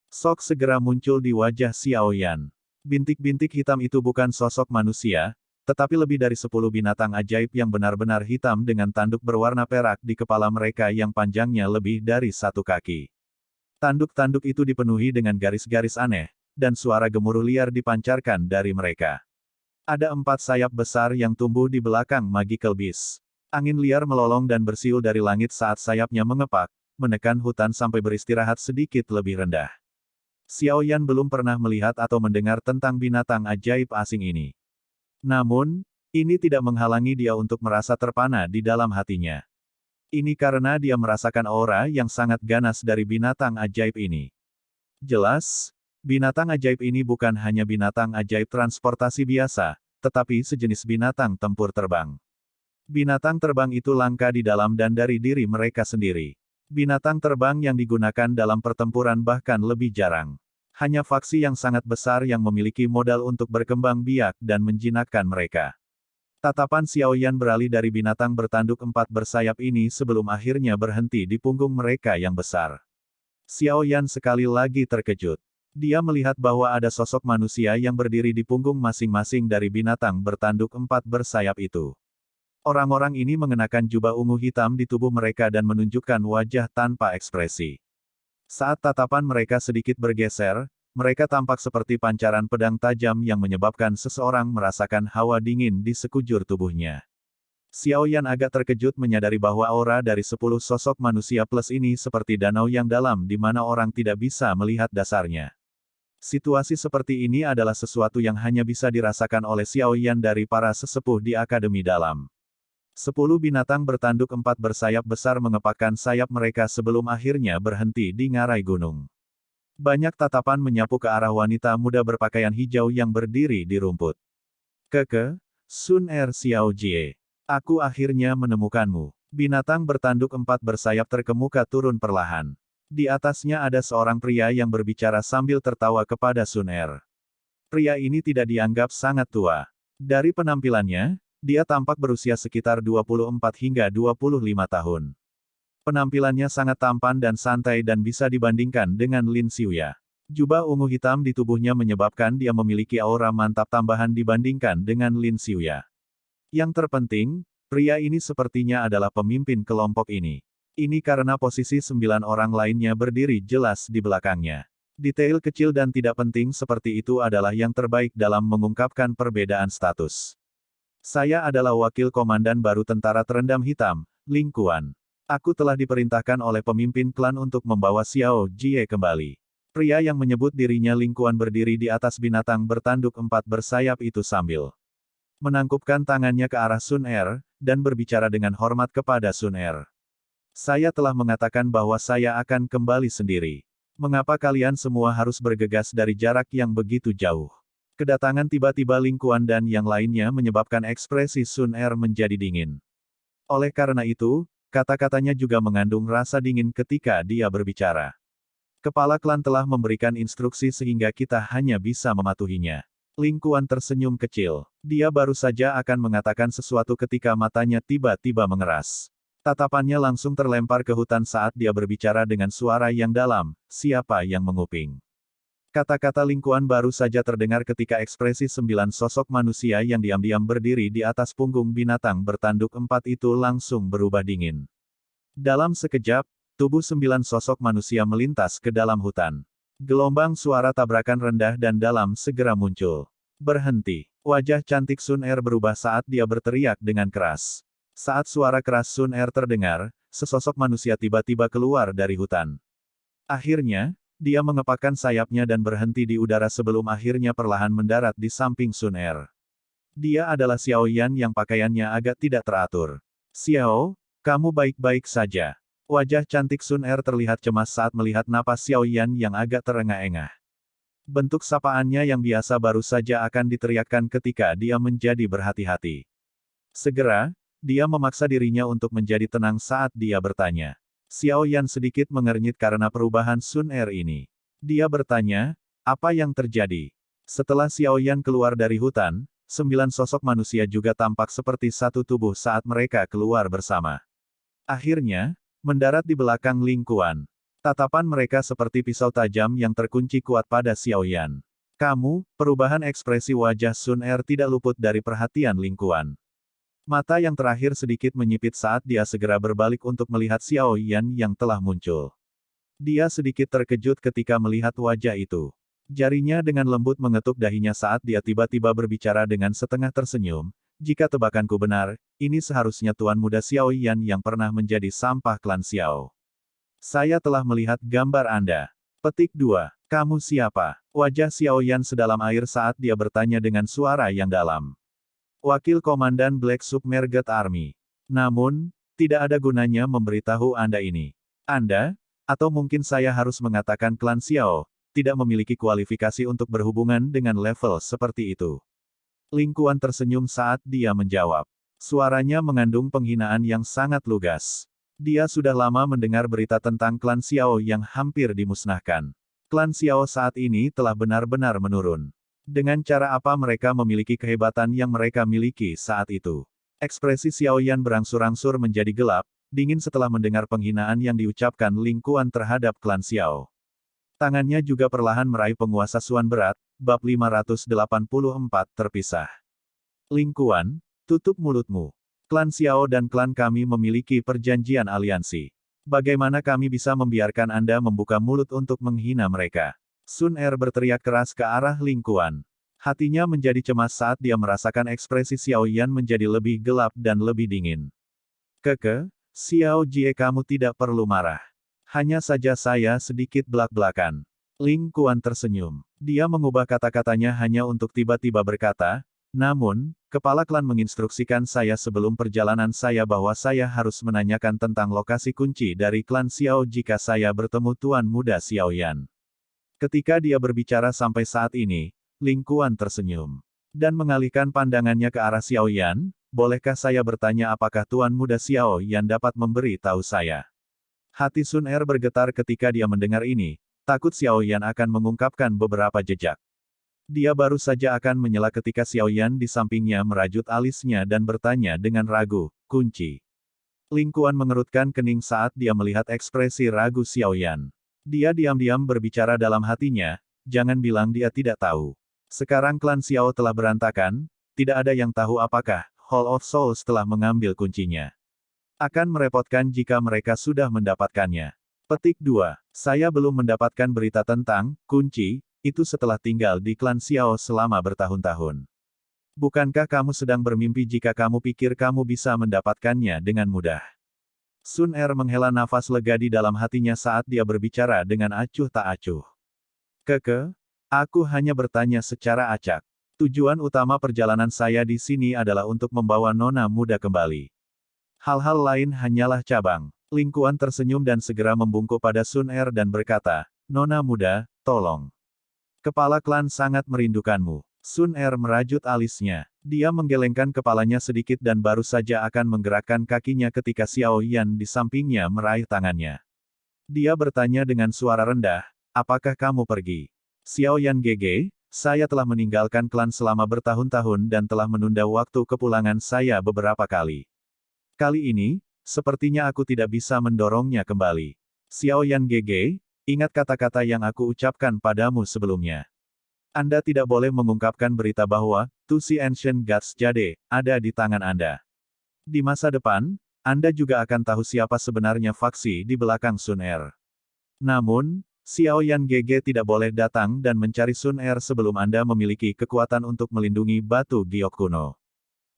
Sok segera muncul di wajah Xiao Yan. Bintik-bintik hitam itu bukan sosok manusia, tetapi lebih dari 10 binatang ajaib yang benar-benar hitam dengan tanduk berwarna perak di kepala mereka yang panjangnya lebih dari 1 kaki. Tanduk-tanduk itu dipenuhi dengan garis-garis aneh, dan suara gemuruh liar dipancarkan dari mereka. Ada 4 sayap besar yang tumbuh di belakang Magical Beast. Angin liar melolong dan bersiul dari langit saat sayapnya mengepak, menekan hutan sampai beristirahat sedikit lebih rendah. Xiao Yan belum pernah melihat atau mendengar tentang binatang ajaib asing ini. Namun, ini tidak menghalangi dia untuk merasa terpana di dalam hatinya. Ini karena dia merasakan aura yang sangat ganas dari binatang ajaib ini. Jelas, binatang ajaib ini bukan hanya binatang ajaib transportasi biasa, tetapi sejenis binatang tempur terbang. Binatang terbang itu langka di dalam dan dari diri mereka sendiri. Binatang terbang yang digunakan dalam pertempuran bahkan lebih jarang. Hanya faksi yang sangat besar yang memiliki modal untuk berkembang biak dan menjinakkan mereka. Tatapan Xiao Yan beralih dari binatang bertanduk 4 bersayap ini sebelum akhirnya berhenti di punggung mereka yang besar. Xiao Yan sekali lagi terkejut. Dia melihat bahwa ada sosok manusia yang berdiri di punggung masing-masing dari binatang bertanduk 4 bersayap itu. Orang-orang ini mengenakan jubah ungu hitam di tubuh mereka dan menunjukkan wajah tanpa ekspresi. Saat tatapan mereka sedikit bergeser, mereka tampak seperti pancaran pedang tajam yang menyebabkan seseorang merasakan hawa dingin di sekujur tubuhnya. Xiao Yan agak terkejut menyadari bahwa aura dari 10 sosok manusia plus ini seperti danau yang dalam di mana orang tidak bisa melihat dasarnya. Situasi seperti ini adalah sesuatu yang hanya bisa dirasakan oleh Xiao Yan dari para sesepuh di Akademi Dalam. 10 binatang bertanduk 4 bersayap besar mengepakkan sayap mereka sebelum akhirnya berhenti di ngarai gunung. Banyak tatapan menyapu ke arah wanita muda berpakaian hijau yang berdiri di rumput. Keke, Sun Er Xiao Jie. Aku akhirnya menemukanmu. Binatang bertanduk 4 bersayap terkemuka turun perlahan. Di atasnya ada seorang pria yang berbicara sambil tertawa kepada Sun Er. Pria ini tidak dianggap sangat tua. Dari penampilannya, Dia tampak berusia sekitar 24 hingga 25 tahun. Penampilannya sangat tampan dan santai dan bisa dibandingkan dengan Lin Xiuya. Jubah ungu hitam di tubuhnya menyebabkan dia memiliki aura mantap tambahan dibandingkan dengan Lin Xiuya. Yang terpenting, pria ini sepertinya adalah pemimpin kelompok ini. Ini karena posisi 9 orang lainnya berdiri jelas di belakangnya. Detail kecil dan tidak penting seperti itu adalah yang terbaik dalam mengungkapkan perbedaan status. Saya adalah wakil komandan baru tentara terendam hitam, Ling Kuan. Aku telah diperintahkan oleh pemimpin klan untuk membawa Xiao Jie kembali. Pria yang menyebut dirinya Ling Kuan berdiri di atas binatang bertanduk 4 bersayap itu sambil menangkupkan tangannya ke arah Sun Er, dan berbicara dengan hormat kepada Sun Er. Saya telah mengatakan bahwa saya akan kembali sendiri. Mengapa kalian semua harus bergegas dari jarak yang begitu jauh? Kedatangan tiba-tiba Ling Kuan dan yang lainnya menyebabkan ekspresi Sun Er menjadi dingin. Oleh karena itu, kata-katanya juga mengandung rasa dingin ketika dia berbicara. Kepala klan telah memberikan instruksi sehingga kita hanya bisa mematuhinya. Ling Kuan tersenyum kecil. Dia baru saja akan mengatakan sesuatu ketika matanya tiba-tiba mengeras. Tatapannya langsung terlempar ke hutan saat dia berbicara dengan suara yang dalam, siapa yang menguping. Kata-kata Ling Kuan baru saja terdengar ketika ekspresi 9 sosok manusia yang diam-diam berdiri di atas punggung binatang bertanduk 4 itu langsung berubah dingin. Dalam sekejap, tubuh 9 sosok manusia melintas ke dalam hutan. Gelombang suara tabrakan rendah dan dalam segera muncul. Berhenti. Wajah cantik Sun Er berubah saat dia berteriak dengan keras. Saat suara keras Sun Er terdengar, sesosok manusia tiba-tiba keluar dari hutan. Akhirnya, dia mengepakkan sayapnya dan berhenti di udara sebelum akhirnya perlahan mendarat di samping Sun Er. Dia adalah Xiao Yan yang pakaiannya agak tidak teratur. Xiao, kamu baik-baik saja. Wajah cantik Sun Er terlihat cemas saat melihat napas Xiao Yan yang agak terengah-engah. Bentuk sapaannya yang biasa baru saja akan diteriakkan ketika dia menjadi berhati-hati. Segera, dia memaksa dirinya untuk menjadi tenang saat dia bertanya. Xiao Yan sedikit mengernyit karena perubahan Sun Er ini. Dia bertanya, apa yang terjadi? Setelah Xiao Yan keluar dari hutan, 9 sosok manusia juga tampak seperti satu tubuh saat mereka keluar bersama. Akhirnya, mendarat di belakang Ling Kuan. Tatapan mereka seperti pisau tajam yang terkunci kuat pada Xiao Yan. Perubahan ekspresi wajah Sun Er tidak luput dari perhatian Ling Kuan. Mata yang terakhir sedikit menyipit saat dia segera berbalik untuk melihat Xiao Yan yang telah muncul. Dia sedikit terkejut ketika melihat wajah itu. Jarinya dengan lembut mengetuk dahinya saat dia tiba-tiba berbicara dengan setengah tersenyum. Jika tebakanku benar, ini seharusnya Tuan Muda Xiao Yan yang pernah menjadi sampah klan Xiao. Saya telah melihat gambar Anda. Petik 2. Kamu siapa? Wajah Xiao Yan sedalam air saat dia bertanya dengan suara yang dalam. Wakil Komandan Black Submerged Army. Namun, tidak ada gunanya memberitahu Anda ini. Anda, atau mungkin saya harus mengatakan klan Xiao, tidak memiliki kualifikasi untuk berhubungan dengan level seperti itu. Ling Kuan tersenyum saat dia menjawab. Suaranya mengandung penghinaan yang sangat lugas. Dia sudah lama mendengar berita tentang klan Xiao yang hampir dimusnahkan. Klan Xiao saat ini telah benar-benar menurun. Dengan cara apa mereka memiliki kehebatan yang mereka miliki saat itu? Ekspresi Xiao Yan berangsur-angsur menjadi gelap, dingin setelah mendengar penghinaan yang diucapkan Ling Kuan terhadap klan Xiao. Tangannya juga perlahan meraih penguasa Suan berat, bab 584 terpisah. Ling Kuan, tutup mulutmu. Klan Xiao dan klan kami memiliki perjanjian aliansi. Bagaimana kami bisa membiarkan Anda membuka mulut untuk menghina mereka? Sun Er berteriak keras ke arah Ling Kuan. Hatinya menjadi cemas saat dia merasakan ekspresi Xiao Yan menjadi lebih gelap dan lebih dingin. Xiao Jie kamu tidak perlu marah. Hanya saja saya sedikit belak-belakan. Ling Kuan tersenyum. Dia mengubah kata-katanya hanya untuk tiba-tiba berkata, namun, kepala klan menginstruksikan saya sebelum perjalanan saya bahwa saya harus menanyakan tentang lokasi kunci dari klan Xiao jika saya bertemu Tuan Muda Xiao Yan. Ketika dia berbicara sampai saat ini, Ling Kuan tersenyum. Dan mengalihkan pandangannya ke arah Xiao Yan, bolehkah saya bertanya apakah Tuan Muda Xiao Yan dapat memberi tahu saya? Hati Sun Er bergetar ketika dia mendengar ini, takut Xiao Yan akan mengungkapkan beberapa jejak. Dia baru saja akan menyela ketika Xiaoyan di sampingnya merajut alisnya dan bertanya dengan ragu, kunci. Ling Kuan mengerutkan kening saat dia melihat ekspresi ragu Xiaoyan. Dia diam-diam berbicara dalam hatinya, jangan bilang dia tidak tahu. Sekarang klan Xiao telah berantakan, tidak ada yang tahu apakah Hall of Souls telah mengambil kuncinya. Akan merepotkan jika mereka sudah mendapatkannya. Petik 2. Saya belum mendapatkan berita tentang kunci itu setelah tinggal di klan Xiao selama bertahun-tahun. Bukankah kamu sedang bermimpi jika kamu pikir kamu bisa mendapatkannya dengan mudah? Sun Er menghela nafas lega di dalam hatinya saat dia berbicara dengan acuh tak acuh. Aku hanya bertanya secara acak. Tujuan utama perjalanan saya di sini adalah untuk membawa nona muda kembali. Hal-hal lain hanyalah cabang. Ling Kuan tersenyum dan segera membungkuk pada Sun Er dan berkata, Nona muda, tolong. Kepala klan sangat merindukanmu. Sun Er merajut alisnya. Dia menggelengkan kepalanya sedikit dan baru saja akan menggerakkan kakinya ketika Xiao Yan di sampingnya meraih tangannya. Dia bertanya dengan suara rendah, apakah kamu pergi? Xiao Yan GG, saya telah meninggalkan klan selama bertahun-tahun dan telah menunda waktu kepulangan saya beberapa kali. Kali ini, sepertinya aku tidak bisa mendorongnya kembali. Xiao Yan GG, ingat kata-kata yang aku ucapkan padamu sebelumnya. Anda tidak boleh mengungkapkan berita bahwa, Tusi Ancient Gods Jade, ada di tangan Anda. Di masa depan, Anda juga akan tahu siapa sebenarnya faksi di belakang Sun Er. Namun, Xiao Yan GG tidak boleh datang dan mencari Sun Er sebelum Anda memiliki kekuatan untuk melindungi batu giok kuno.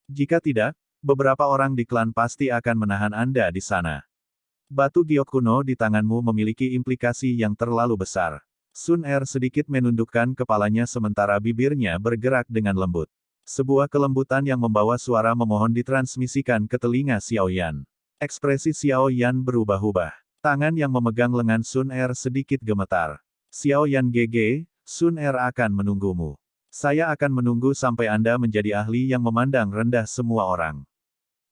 Jika tidak, beberapa orang di klan pasti akan menahan Anda di sana. Batu giok kuno di tanganmu memiliki implikasi yang terlalu besar. Sun Er sedikit menundukkan kepalanya sementara bibirnya bergerak dengan lembut. Sebuah kelembutan yang membawa suara memohon ditransmisikan ke telinga Xiao Yan. Ekspresi Xiao Yan berubah-ubah. Tangan yang memegang lengan Sun Er sedikit gemetar. Xiao Yan GG, Sun Er akan menunggumu. Saya akan menunggu sampai Anda menjadi ahli yang memandang rendah semua orang.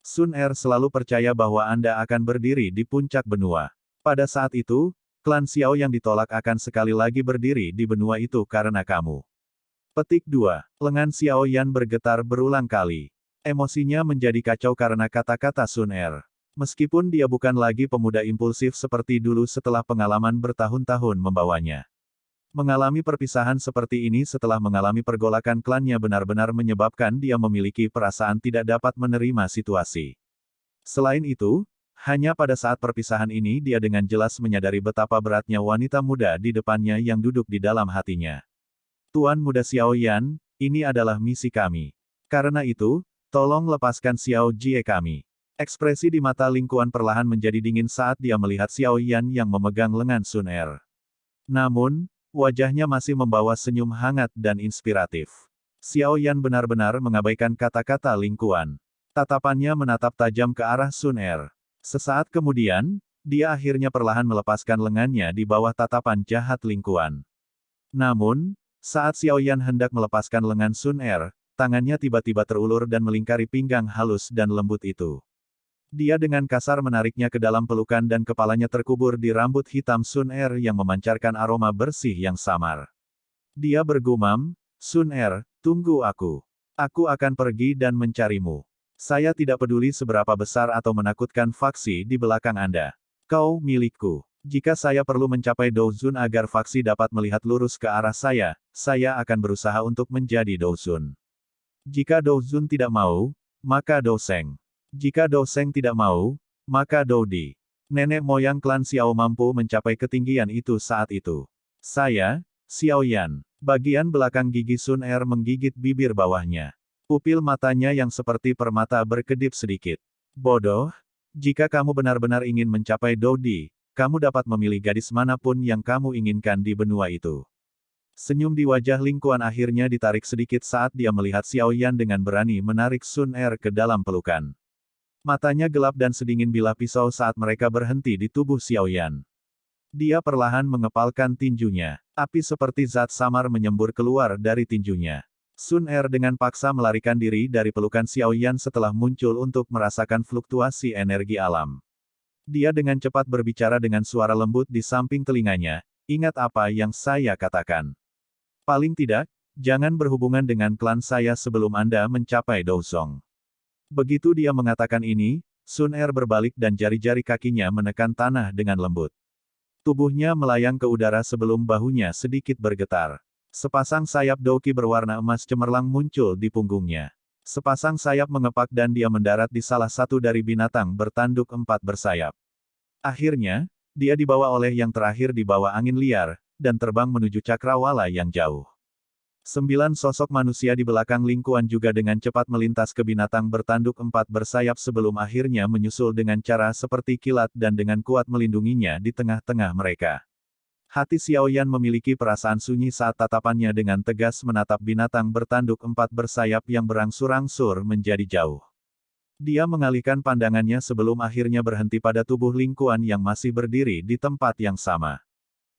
Sun Er selalu percaya bahwa Anda akan berdiri di puncak benua. Pada saat itu, klan Xiao yang ditolak akan sekali lagi berdiri di benua itu karena kamu. Petik 2. Lengan Xiao Yan bergetar berulang kali. Emosinya menjadi kacau karena kata-kata Sun Er. Meskipun dia bukan lagi pemuda impulsif seperti dulu setelah pengalaman bertahun-tahun membawanya. Mengalami perpisahan seperti ini setelah mengalami pergolakan klannya benar-benar menyebabkan dia memiliki perasaan tidak dapat menerima situasi. Selain itu, hanya pada saat perpisahan ini dia dengan jelas menyadari betapa beratnya wanita muda di depannya yang duduk di dalam hatinya. Tuan Muda Xiao Yan, ini adalah misi kami. Karena itu, tolong lepaskan Xiao Jie kami. Ekspresi di mata Ling Kuan perlahan menjadi dingin saat dia melihat Xiao Yan yang memegang lengan Sun Er. Namun, wajahnya masih membawa senyum hangat dan inspiratif. Xiao Yan benar-benar mengabaikan kata-kata Ling Kuan. Tatapannya menatap tajam ke arah Sun Er. Sesaat kemudian, dia akhirnya perlahan melepaskan lengannya di bawah tatapan jahat Ling Kuan. Namun, saat Xiao Yan hendak melepaskan lengan Sun Er, tangannya tiba-tiba terulur dan melingkari pinggang halus dan lembut itu. Dia dengan kasar menariknya ke dalam pelukan dan kepalanya terkubur di rambut hitam Sun Er yang memancarkan aroma bersih yang samar. Dia bergumam, Sun Er, tunggu aku. Aku akan pergi dan mencarimu. Saya tidak peduli seberapa besar atau menakutkan faksi di belakang Anda. Kau milikku. Jika saya perlu mencapai Douzun agar faksi dapat melihat lurus ke arah saya akan berusaha untuk menjadi Douzun. Jika Douzun tidak mau, maka Douseng. Jika Douseng tidak mau, maka Doudi. Nenek moyang klan Xiao mampu mencapai ketinggian itu saat itu. Saya, Xiao Yan. Bagian belakang gigi Sun Er menggigit bibir bawahnya. Pupil matanya yang seperti permata berkedip sedikit. Bodoh, jika kamu benar-benar ingin mencapai Doudi, kamu dapat memilih gadis manapun yang kamu inginkan di benua itu. Senyum di wajah Ling Kuan akhirnya ditarik sedikit saat dia melihat Xiao Yan dengan berani menarik Sun Er ke dalam pelukan. Matanya gelap dan sedingin bilah pisau saat mereka berhenti di tubuh Xiao Yan. Dia perlahan mengepalkan tinjunya. Api seperti zat samar menyembur keluar dari tinjunya. Sun Er dengan paksa melarikan diri dari pelukan Xiao Yan setelah muncul untuk merasakan fluktuasi energi alam. Dia dengan cepat berbicara dengan suara lembut di samping telinganya, ingat apa yang saya katakan. Paling tidak, Jangan berhubungan dengan klan saya sebelum Anda mencapai Douzong. Begitu dia mengatakan ini, Sun Er berbalik dan jari-jari kakinya menekan tanah dengan lembut. Tubuhnya melayang ke udara sebelum bahunya sedikit bergetar. Sepasang sayap Douki berwarna emas cemerlang muncul di punggungnya. Sepasang sayap mengepak dan dia mendarat di salah satu dari binatang bertanduk 4 bersayap. Akhirnya, dia dibawa oleh yang terakhir di bawah angin liar, dan terbang menuju cakrawala yang jauh. 9 sosok manusia di belakang lingkuan juga dengan cepat melintas ke binatang bertanduk 4 bersayap sebelum akhirnya menyusul dengan cara seperti kilat dan dengan kuat melindunginya di tengah-tengah mereka. Hati Xiaoyan memiliki perasaan sunyi saat tatapannya dengan tegas menatap binatang bertanduk 4 bersayap yang berangsur-angsur menjadi jauh. Dia mengalihkan pandangannya sebelum akhirnya berhenti pada tubuh lingkuan yang masih berdiri di tempat yang sama.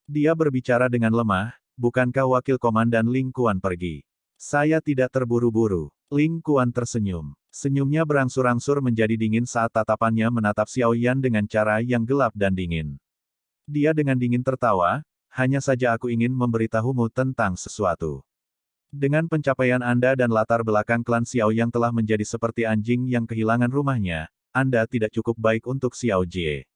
Dia berbicara dengan lemah, "Bukankah wakil komandan Ling Kuan pergi? Saya tidak terburu-buru." Ling Kuan tersenyum. Senyumnya berangsur-angsur menjadi dingin saat tatapannya menatap Xiaoyan dengan cara yang gelap dan dingin. Dia dengan dingin tertawa, "Hanya saja aku ingin memberitahumu tentang sesuatu. Dengan pencapaian Anda dan latar belakang klan Xiao yang telah menjadi seperti anjing yang kehilangan rumahnya, Anda tidak cukup baik untuk Xiao Jie.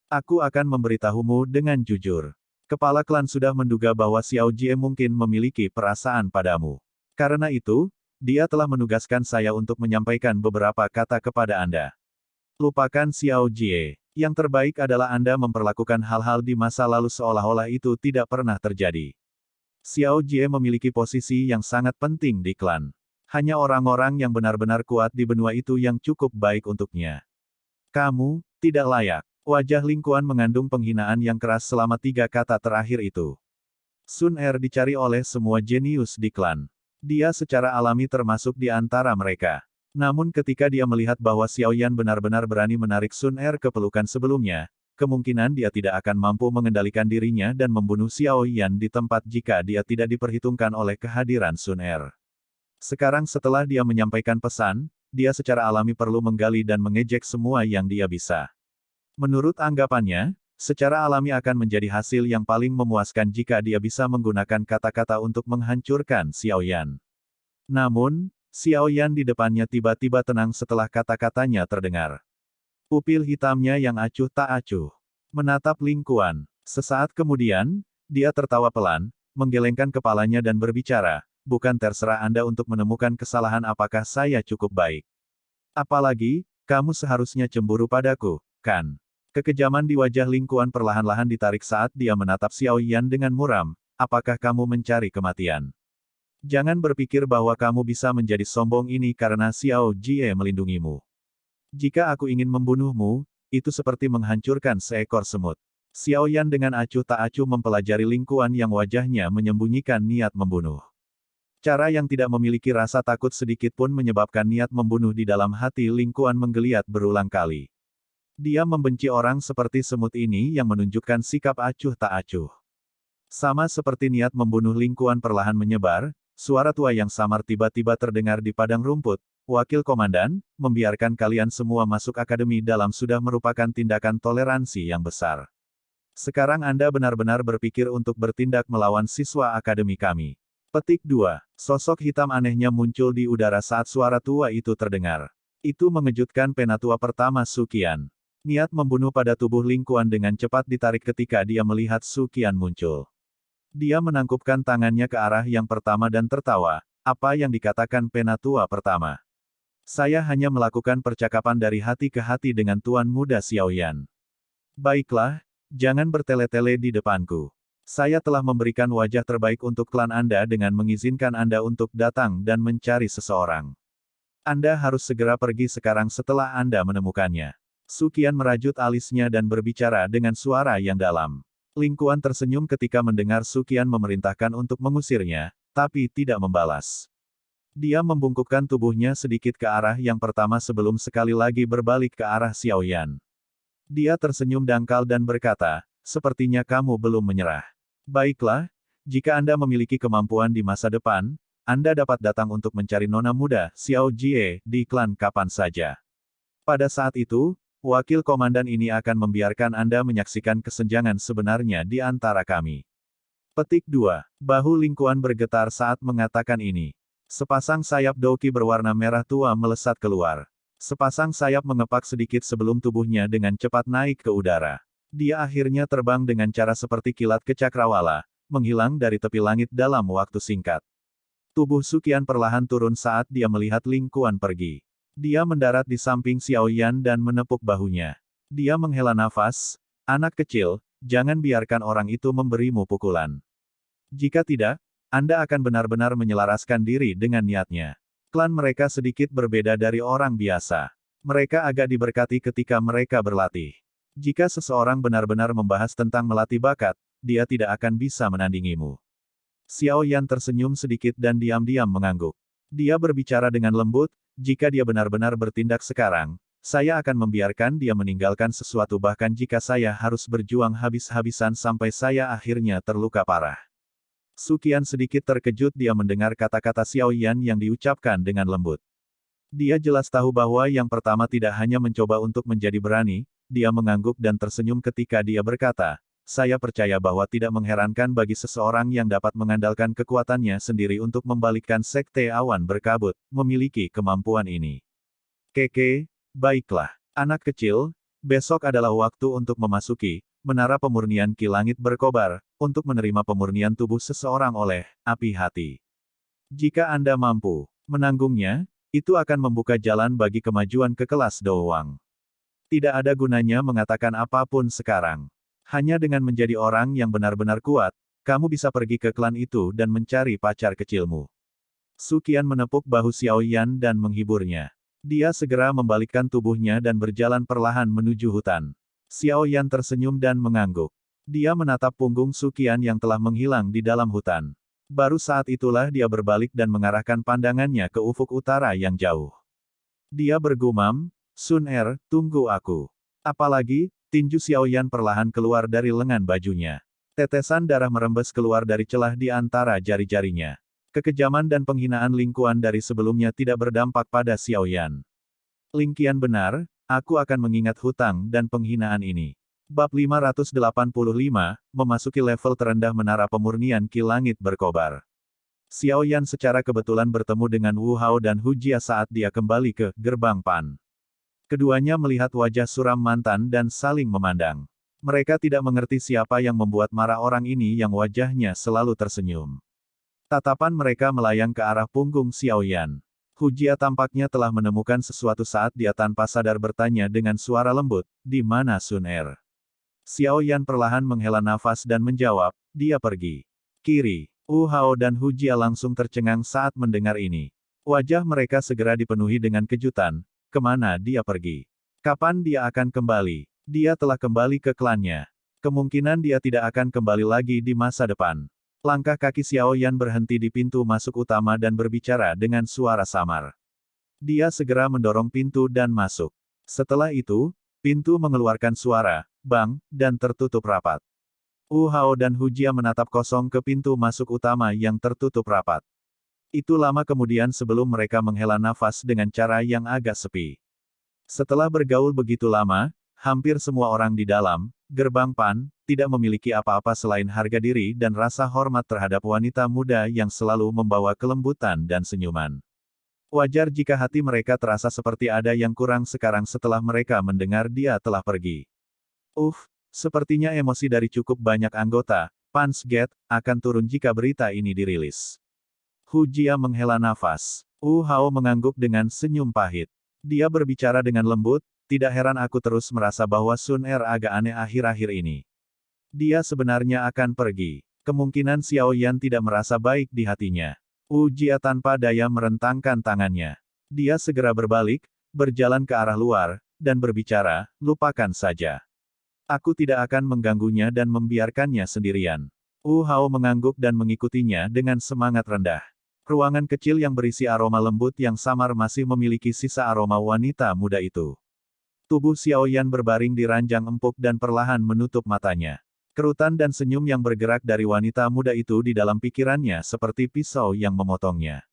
Aku akan memberitahumu dengan jujur. Kepala klan sudah menduga bahwa Xiao Jie mungkin memiliki perasaan padamu. Karena itu, dia telah menugaskan saya untuk menyampaikan beberapa kata kepada Anda. Lupakan Xiao Jie. Yang terbaik adalah Anda memperlakukan hal-hal di masa lalu seolah-olah itu tidak pernah terjadi. Xiao Jie memiliki posisi yang sangat penting di klan. Hanya orang-orang yang benar-benar kuat di benua itu yang cukup baik untuknya. Kamu tidak layak. Wajah Lingkuan mengandung penghinaan yang keras selama 3 kata terakhir itu. Sun Er dicari oleh semua jenius di klan. Dia secara alami termasuk di antara mereka. Namun ketika dia melihat bahwa Xiaoyan benar-benar berani menarik Sun Er ke pelukan sebelumnya, kemungkinan dia tidak akan mampu mengendalikan dirinya dan membunuh Xiaoyan di tempat jika dia tidak diperhitungkan oleh kehadiran Sun Er. Sekarang setelah dia menyampaikan pesan, dia secara alami perlu menggali dan mengejek semua yang dia bisa. Menurut anggapannya, secara alami akan menjadi hasil yang paling memuaskan jika dia bisa menggunakan kata-kata untuk menghancurkan Xiaoyan. Namun, Xiaoyan di depannya tiba-tiba tenang setelah kata-katanya terdengar. Pupil hitamnya yang acuh tak acuh menatap Lingkuan. Sesaat kemudian, dia tertawa pelan, menggelengkan kepalanya dan berbicara, "Bukan terserah Anda untuk menemukan kesalahan apakah saya cukup baik. Apalagi, kamu seharusnya cemburu padaku, kan?" Kekejaman di wajah Lingkuan perlahan-lahan ditarik saat dia menatap Xiaoyan dengan muram, "Apakah kamu mencari kematian? Jangan berpikir bahwa kamu bisa menjadi sombong ini karena Xiao Jie melindungimu. Jika aku ingin membunuhmu, itu seperti menghancurkan seekor semut." Xiaoyan dengan acuh tak acuh mempelajari Lingkuan yang wajahnya menyembunyikan niat membunuh. Cara yang tidak memiliki rasa takut sedikit pun menyebabkan niat membunuh di dalam hati Lingkuan menggeliat berulang kali. Dia membenci orang seperti semut ini yang menunjukkan sikap acuh tak acuh. Sama seperti niat membunuh Lingkuan perlahan menyebar, suara tua yang samar tiba-tiba terdengar di padang rumput. "Wakil komandan, membiarkan kalian semua masuk akademi dalam sudah merupakan tindakan toleransi yang besar. Sekarang Anda benar-benar berpikir untuk bertindak melawan siswa akademi kami." Petik 2. Sosok hitam anehnya muncul di udara saat suara tua itu terdengar. Itu mengejutkan penatua pertama Suqian. Niat membunuh pada tubuh Lingkuan dengan cepat ditarik ketika dia melihat Suqian muncul. Dia menangkupkan tangannya ke arah yang pertama dan tertawa. "Apa yang dikatakan penatua pertama? Saya hanya melakukan percakapan dari hati ke hati dengan Tuan Muda Xiaoyan. Baiklah, jangan bertele-tele di depanku. Saya telah memberikan wajah terbaik untuk klan Anda dengan mengizinkan Anda untuk datang dan mencari seseorang. Anda harus segera pergi sekarang setelah Anda menemukannya." Suqian merajut alisnya dan berbicara dengan suara yang dalam. Lingkuan tersenyum ketika mendengar Suqian memerintahkan untuk mengusirnya, tapi tidak membalas. Dia membungkukkan tubuhnya sedikit ke arah yang pertama sebelum sekali lagi berbalik ke arah Xiaoyan. Dia tersenyum dangkal dan berkata, "Sepertinya kamu belum menyerah. Baiklah, jika Anda memiliki kemampuan di masa depan, Anda dapat datang untuk mencari nona muda, Xiao Jie, di klan kapan saja. Pada saat itu, wakil komandan ini akan membiarkan Anda menyaksikan kesenjangan sebenarnya di antara kami." Petik 2. Bahu Ling Kuan bergetar saat mengatakan ini. Sepasang sayap Douqi berwarna merah tua melesat keluar. Sepasang sayap mengepak sedikit sebelum tubuhnya dengan cepat naik ke udara. Dia akhirnya terbang dengan cara seperti kilat ke cakrawala, menghilang dari tepi langit dalam waktu singkat. Tubuh Suqian perlahan turun saat dia melihat Ling Kuan pergi. Dia mendarat di samping Xiao Yan dan menepuk bahunya. Dia menghela nafas, "Anak kecil, jangan biarkan orang itu memberimu pukulan. Jika tidak, Anda akan benar-benar menyelaraskan diri dengan niatnya." Klan mereka sedikit berbeda dari orang biasa. Mereka agak diberkati ketika mereka berlatih. Jika seseorang benar-benar membahas tentang melatih bakat, dia tidak akan bisa menandingimu. Xiao Yan tersenyum sedikit dan diam-diam mengangguk. Dia berbicara dengan lembut, "Jika dia benar-benar bertindak sekarang, saya akan membiarkan dia meninggalkan sesuatu bahkan jika saya harus berjuang habis-habisan sampai saya akhirnya terluka parah." Suqian sedikit terkejut dia mendengar kata-kata Xiao Yan yang diucapkan dengan lembut. Dia jelas tahu bahwa yang pertama tidak hanya mencoba untuk menjadi berani, dia mengangguk dan tersenyum ketika dia berkata, "Saya percaya bahwa tidak mengherankan bagi seseorang yang dapat mengandalkan kekuatannya sendiri untuk membalikkan sekte awan berkabut, memiliki kemampuan ini." Keke, baiklah. Anak kecil, besok adalah waktu untuk memasuki menara pemurnian Ki Langit berkobar, untuk menerima pemurnian tubuh seseorang oleh api hati. Jika Anda mampu menanggungnya, itu akan membuka jalan bagi kemajuan ke kelas Doowang. Tidak ada gunanya mengatakan apapun sekarang. Hanya dengan menjadi orang yang benar-benar kuat, kamu bisa pergi ke klan itu dan mencari pacar kecilmu. Suqian menepuk bahu Xiao Yan dan menghiburnya. Dia segera membalikkan tubuhnya dan berjalan perlahan menuju hutan. Xiao Yan tersenyum dan mengangguk. Dia menatap punggung Suqian yang telah menghilang di dalam hutan. Baru saat itulah dia berbalik dan mengarahkan pandangannya ke ufuk utara yang jauh. Dia bergumam, "Sun Er, tunggu aku." Apalagi, tinju Xiao Yan perlahan keluar dari lengan bajunya. Tetesan darah merembes keluar dari celah di antara jari-jarinya. Kekejaman dan penghinaan Ling Kuan dari sebelumnya tidak berdampak pada Xiao Yan. Ling Qian benar, aku akan mengingat hutang dan penghinaan ini. Bab 585, memasuki level terendah menara pemurnian Ki Langit berkobar. Xiao Yan secara kebetulan bertemu dengan Wu Hao dan Hu Jia saat dia kembali ke gerbang Pan. Keduanya melihat wajah suram mantan dan saling memandang. Mereka tidak mengerti siapa yang membuat marah orang ini yang wajahnya selalu tersenyum. Tatapan mereka melayang ke arah punggung Xiao Yan. Hu Jia tampaknya telah menemukan sesuatu saat dia tanpa sadar bertanya dengan suara lembut, "Di mana Sun Er?" Xiao Yan perlahan menghela nafas dan menjawab, "Dia pergi kiri." Wu Hao dan Hu Jia langsung tercengang saat mendengar ini. Wajah mereka segera dipenuhi dengan kejutan. Kemana dia pergi? Kapan dia akan kembali? Dia telah kembali ke klannya. Kemungkinan dia tidak akan kembali lagi di masa depan. Langkah kaki Xiao Yan berhenti di pintu masuk utama dan berbicara dengan suara samar. Dia segera mendorong pintu dan masuk. Setelah itu, pintu mengeluarkan suara, bang, dan tertutup rapat. Wu Hao dan Hu Jia menatap kosong ke pintu masuk utama yang tertutup rapat. Itu lama kemudian sebelum mereka menghela nafas dengan cara yang agak sepi. Setelah bergaul begitu lama, hampir semua orang di dalam gerbang Pan tidak memiliki apa-apa selain harga diri dan rasa hormat terhadap wanita muda yang selalu membawa kelembutan dan senyuman. Wajar jika hati mereka terasa seperti ada yang kurang sekarang setelah mereka mendengar dia telah pergi. Sepertinya emosi dari cukup banyak anggota Pan's Gate akan turun jika berita ini dirilis. Hu Jia menghela nafas. Wu Hao mengangguk dengan senyum pahit. Dia berbicara dengan lembut, "Tidak heran aku terus merasa bahwa Sun Er agak aneh akhir-akhir ini. Dia sebenarnya akan pergi. Kemungkinan Xiao Yan tidak merasa baik di hatinya." Wu Jia tanpa daya merentangkan tangannya. Dia segera berbalik, berjalan ke arah luar, dan berbicara, "Lupakan saja. Aku tidak akan mengganggunya dan membiarkannya sendirian." Wu Hao mengangguk dan mengikutinya dengan semangat rendah. Ruangan kecil yang berisi aroma lembut yang samar masih memiliki sisa aroma wanita muda itu. Tubuh Xiao Yan berbaring di ranjang empuk dan perlahan menutup matanya. Kerutan dan senyum yang bergerak dari wanita muda itu di dalam pikirannya seperti pisau yang memotongnya.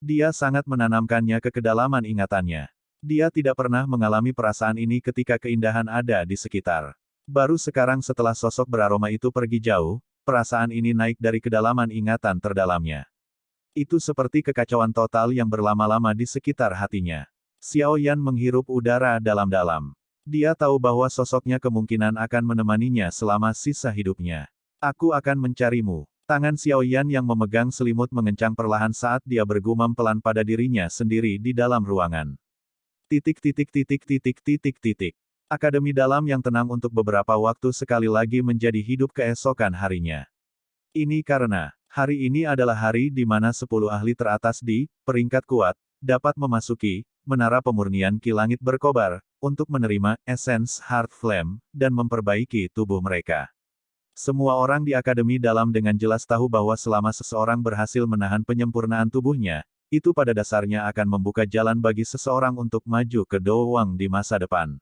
Dia sangat menanamkannya ke kedalaman ingatannya. Dia tidak pernah mengalami perasaan ini ketika keindahan ada di sekitar. Baru sekarang setelah sosok beraroma itu pergi jauh, perasaan ini naik dari kedalaman ingatan terdalamnya. Itu seperti kekacauan total yang berlama-lama di sekitar hatinya. Xiao Yan menghirup udara dalam-dalam. Dia tahu bahwa sosoknya kemungkinan akan menemaninya selama sisa hidupnya. Aku akan mencarimu. Tangan Xiao Yan yang memegang selimut mengencang perlahan saat dia bergumam pelan pada dirinya sendiri di dalam ruangan. Titik titik titik titik titik titik. Akademi dalam yang tenang untuk beberapa waktu sekali lagi menjadi hidup keesokan harinya. Ini karena, hari ini adalah hari di mana 10 ahli teratas di peringkat kuat dapat memasuki menara pemurnian Ki Langit berkobar untuk menerima Essence Heart Flame dan memperbaiki tubuh mereka. Semua orang di Akademi Dalam dengan jelas tahu bahwa selama seseorang berhasil menahan penyempurnaan tubuhnya, itu pada dasarnya akan membuka jalan bagi seseorang untuk maju ke Do Wang di masa depan.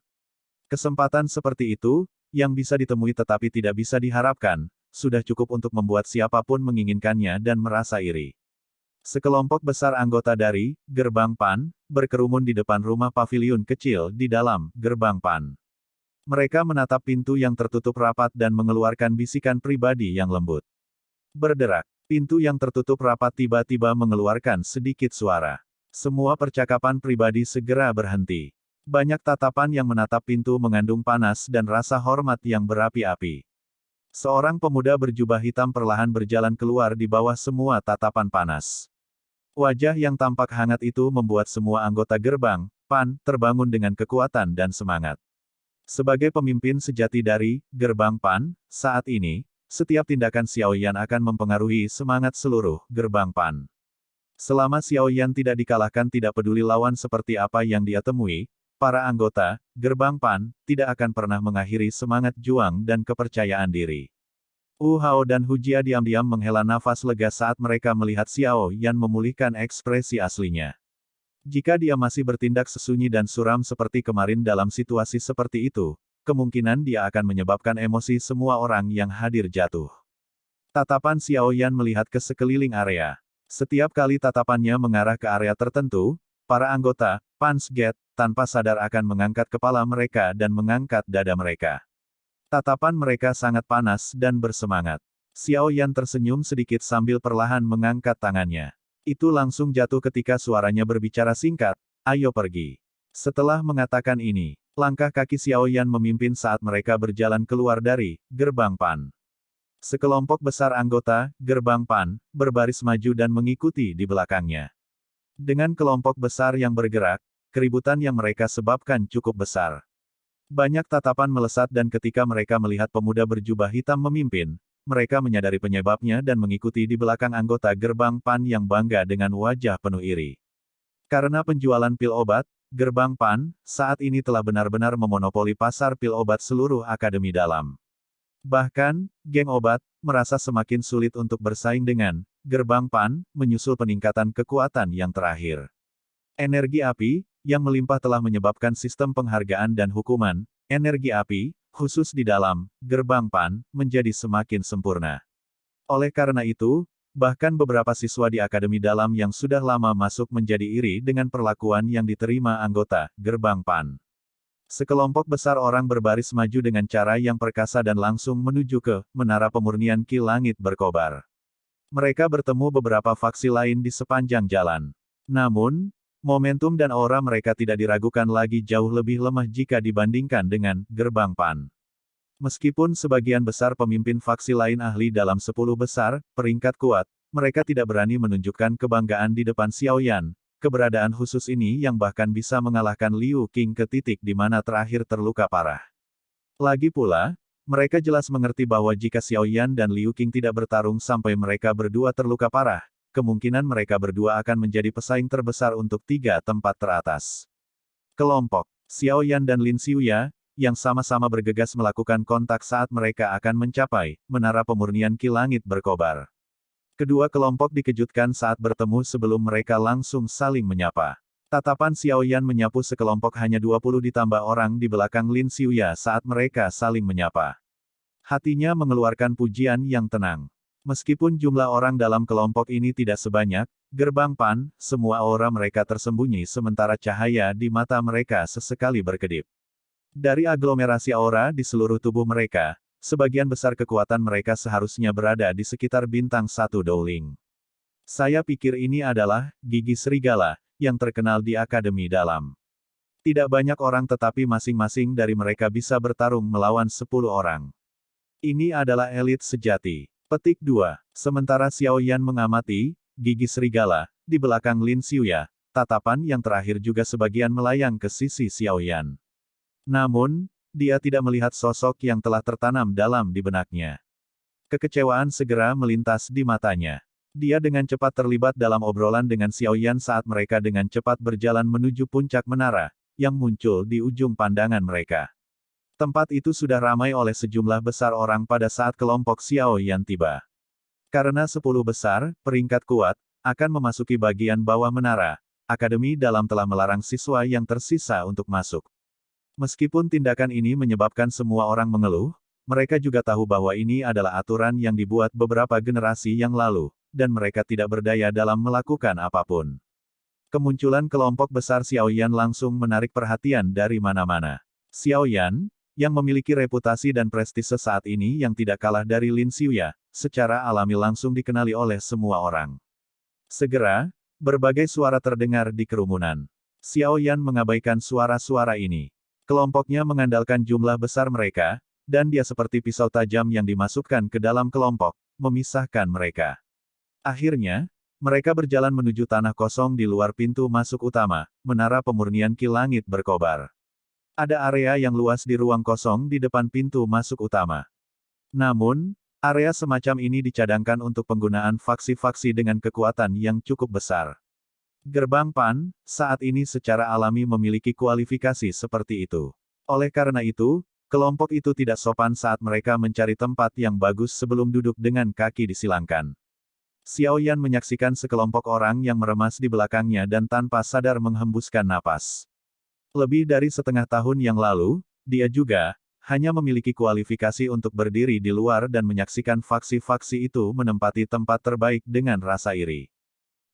Kesempatan seperti itu, yang bisa ditemui tetapi tidak bisa diharapkan, sudah cukup untuk membuat siapapun menginginkannya dan merasa iri. Sekelompok besar anggota dari Gerbang Pan berkerumun di depan rumah paviliun kecil di dalam Gerbang Pan. Mereka menatap pintu yang tertutup rapat dan mengeluarkan bisikan pribadi yang lembut. Berderak, pintu yang tertutup rapat tiba-tiba mengeluarkan sedikit suara. Semua percakapan pribadi segera berhenti. Banyak tatapan yang menatap pintu mengandung panas dan rasa hormat yang berapi-api. Seorang pemuda berjubah hitam perlahan berjalan keluar di bawah semua tatapan panas. Wajah yang tampak hangat itu membuat semua anggota Gerbang Pan terbangun dengan kekuatan dan semangat. Sebagai pemimpin sejati dari Gerbang Pan, saat ini, setiap tindakan Xiao Yan akan mempengaruhi semangat seluruh Gerbang Pan. Selama Xiao Yan tidak dikalahkan tidak peduli lawan seperti apa yang dia temui, para anggota Gerbang Pan tidak akan pernah mengakhiri semangat juang dan kepercayaan diri. Wu Hao dan Hu Jia diam-diam menghela nafas lega saat mereka melihat Xiao Yan memulihkan ekspresi aslinya. Jika dia masih bertindak sesunyi dan suram seperti kemarin dalam situasi seperti itu, kemungkinan dia akan menyebabkan emosi semua orang yang hadir jatuh. Tatapan Xiao Yan melihat ke sekeliling area. Setiap kali tatapannya mengarah ke area tertentu, para anggota Pan's Gate tanpa sadar akan mengangkat kepala mereka dan mengangkat dada mereka. Tatapan mereka sangat panas dan bersemangat. Xiao Yan tersenyum sedikit sambil perlahan mengangkat tangannya. Itu langsung jatuh ketika suaranya berbicara singkat, "Ayo pergi." Setelah mengatakan ini, langkah kaki Xiao Yan memimpin saat mereka berjalan keluar dari Gerbang Pan. Sekelompok besar anggota Gerbang Pan berbaris maju dan mengikuti di belakangnya. Dengan kelompok besar yang bergerak, keributan yang mereka sebabkan cukup besar. Banyak tatapan melesat dan ketika mereka melihat pemuda berjubah hitam memimpin, mereka menyadari penyebabnya dan mengikuti di belakang anggota Gerbang Pan yang bangga dengan wajah penuh iri. Karena penjualan pil obat, Gerbang Pan saat ini telah benar-benar memonopoli pasar pil obat seluruh Akademi Dalam. Bahkan, geng obat merasa semakin sulit untuk bersaing dengan Gerbang Pan, menyusul peningkatan kekuatan yang terakhir. Energi api yang melimpah telah menyebabkan sistem penghargaan dan hukuman energi api, khusus di dalam Gerbang Pan, menjadi semakin sempurna. Oleh karena itu, bahkan beberapa siswa di Akademi Dalam yang sudah lama masuk menjadi iri dengan perlakuan yang diterima anggota Gerbang Pan. Sekelompok besar orang berbaris maju dengan cara yang perkasa dan langsung menuju ke menara pemurnian Ki Langit berkobar. Mereka bertemu beberapa faksi lain di sepanjang jalan. Namun, momentum dan aura mereka tidak diragukan lagi jauh lebih lemah jika dibandingkan dengan Gerbang Pan. Meskipun sebagian besar pemimpin faksi lain ahli dalam 10 besar, peringkat kuat, mereka tidak berani menunjukkan kebanggaan di depan Xiao Yan. Keberadaan khusus ini yang bahkan bisa mengalahkan Liu Qing ke titik di mana terakhir terluka parah. Lagi pula, mereka jelas mengerti bahwa jika Xiao Yan dan Liu Qing tidak bertarung sampai mereka berdua terluka parah, kemungkinan mereka berdua akan menjadi pesaing terbesar untuk 3 tempat teratas. Kelompok Xiao Yan dan Lin Xiuya, yang sama-sama bergegas melakukan kontak saat mereka akan mencapai menara pemurnian Ki Langit berkobar. Kedua kelompok dikejutkan saat bertemu sebelum mereka langsung saling menyapa. Tatapan Xiao Yan menyapu sekelompok hanya 20 ditambah orang di belakang Lin Xiuya saat mereka saling menyapa. Hatinya mengeluarkan pujian yang tenang. Meskipun jumlah orang dalam kelompok ini tidak sebanyak Gerbang Pan, semua aura mereka tersembunyi sementara cahaya di mata mereka sesekali berkedip. Dari aglomerasi aura di seluruh tubuh mereka, sebagian besar kekuatan mereka seharusnya berada di sekitar bintang 1 Dowling. Saya pikir ini adalah gigi serigala yang terkenal di Akademi Dalam. Tidak banyak orang tetapi masing-masing dari mereka bisa bertarung melawan 10 orang. Ini adalah elit sejati. Petik 2. Sementara Xiao Yan mengamati gigi serigala di belakang Lin Xiuya, tatapan yang terakhir juga sebagian melayang ke sisi Xiao Yan. Namun, dia tidak melihat sosok yang telah tertanam dalam di benaknya. Kekecewaan segera melintas di matanya. Dia dengan cepat terlibat dalam obrolan dengan Xiao Yan saat mereka dengan cepat berjalan menuju puncak menara, yang muncul di ujung pandangan mereka. Tempat itu sudah ramai oleh sejumlah besar orang pada saat kelompok Xiao Yan tiba. Karena 10 besar, peringkat kuat, akan memasuki bagian bawah menara, Akademi Dalam telah melarang siswa yang tersisa untuk masuk. Meskipun tindakan ini menyebabkan semua orang mengeluh, mereka juga tahu bahwa ini adalah aturan yang dibuat beberapa generasi yang lalu, dan mereka tidak berdaya dalam melakukan apapun. Kemunculan kelompok besar Xiao Yan langsung menarik perhatian dari mana-mana. Xiao Yan, yang memiliki reputasi dan prestise saat ini yang tidak kalah dari Lin Xiuya, secara alami langsung dikenali oleh semua orang. Segera, berbagai suara terdengar di kerumunan. Xiao Yan mengabaikan suara-suara ini. Kelompoknya mengandalkan jumlah besar mereka, dan dia seperti pisau tajam yang dimasukkan ke dalam kelompok, memisahkan mereka. Akhirnya, mereka berjalan menuju tanah kosong di luar pintu masuk utama, menara pemurnian Ki Langit berkobar. Ada area yang luas di ruang kosong di depan pintu masuk utama. Namun, area semacam ini dicadangkan untuk penggunaan faksi-faksi dengan kekuatan yang cukup besar. Gerbang Pan, saat ini secara alami memiliki kualifikasi seperti itu. Oleh karena itu, kelompok itu tidak sopan saat mereka mencari tempat yang bagus sebelum duduk dengan kaki disilangkan. Xiao Yan menyaksikan sekelompok orang yang meremas di belakangnya dan tanpa sadar menghembuskan napas. Lebih dari setengah tahun yang lalu, dia juga hanya memiliki kualifikasi untuk berdiri di luar dan menyaksikan faksi-faksi itu menempati tempat terbaik dengan rasa iri.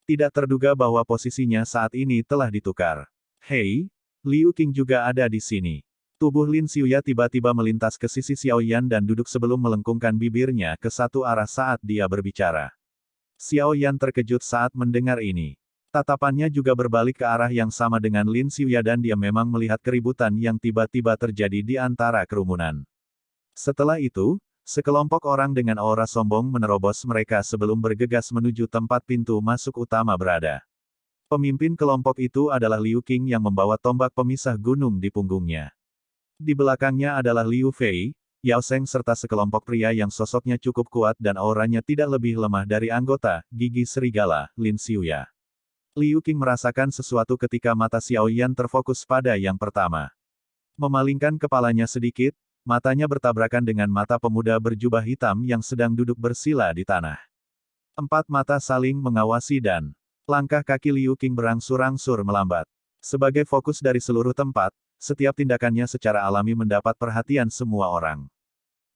Tidak terduga bahwa posisinya saat ini telah ditukar. Hei, Liu Qing juga ada di sini. Tubuh Lin Xiuya tiba-tiba melintas ke sisi Xiao Yan dan duduk sebelum melengkungkan bibirnya ke satu arah saat dia berbicara. Xiao Yan terkejut saat mendengar ini. Tatapannya juga berbalik ke arah yang sama dengan Lin Xiuya dan dia memang melihat keributan yang tiba-tiba terjadi di antara kerumunan. Setelah itu, sekelompok orang dengan aura sombong menerobos mereka sebelum bergegas menuju tempat pintu masuk utama berada. Pemimpin kelompok itu adalah Liu Qing yang membawa tombak pemisah gunung di punggungnya. Di belakangnya adalah Liu Fei, Yao Sheng serta sekelompok pria yang sosoknya cukup kuat dan auranya tidak lebih lemah dari anggota gigi serigala, Lin Xiuya. Liu Qing merasakan sesuatu ketika mata Xiao Yan terfokus pada yang pertama. Memalingkan kepalanya sedikit, matanya bertabrakan dengan mata pemuda berjubah hitam yang sedang duduk bersila di tanah. Empat mata saling mengawasi dan langkah kaki Liu Qing berangsur-angsur melambat. Sebagai fokus dari seluruh tempat, setiap tindakannya secara alami mendapat perhatian semua orang.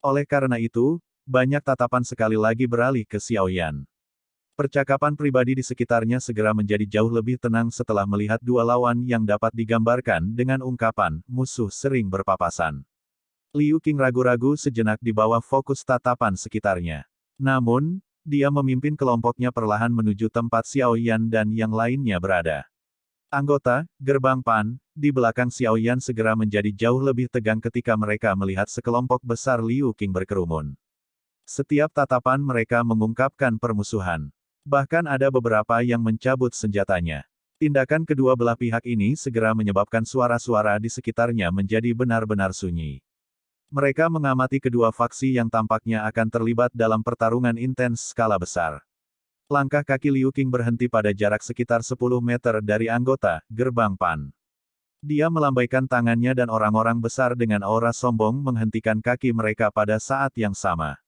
Oleh karena itu, banyak tatapan sekali lagi beralih ke Xiao Yan. Percakapan pribadi di sekitarnya segera menjadi jauh lebih tenang setelah melihat dua lawan yang dapat digambarkan dengan ungkapan, musuh sering berpapasan. Liu Qing ragu-ragu sejenak di bawah fokus tatapan sekitarnya. Namun, dia memimpin kelompoknya perlahan menuju tempat Xiao Yan dan yang lainnya berada. Anggota Gerbang Pan di belakang Xiao Yan segera menjadi jauh lebih tegang ketika mereka melihat sekelompok besar Liu Qing berkerumun. Setiap tatapan mereka mengungkapkan permusuhan. Bahkan ada beberapa yang mencabut senjatanya. Tindakan kedua belah pihak ini segera menyebabkan suara-suara di sekitarnya menjadi benar-benar sunyi. Mereka mengamati kedua faksi yang tampaknya akan terlibat dalam pertarungan intens skala besar. Langkah kaki Liu Qing berhenti pada jarak sekitar 10 meter dari anggota Gerbang Pan. Dia melambaikan tangannya dan orang-orang besar dengan aura sombong menghentikan kaki mereka pada saat yang sama.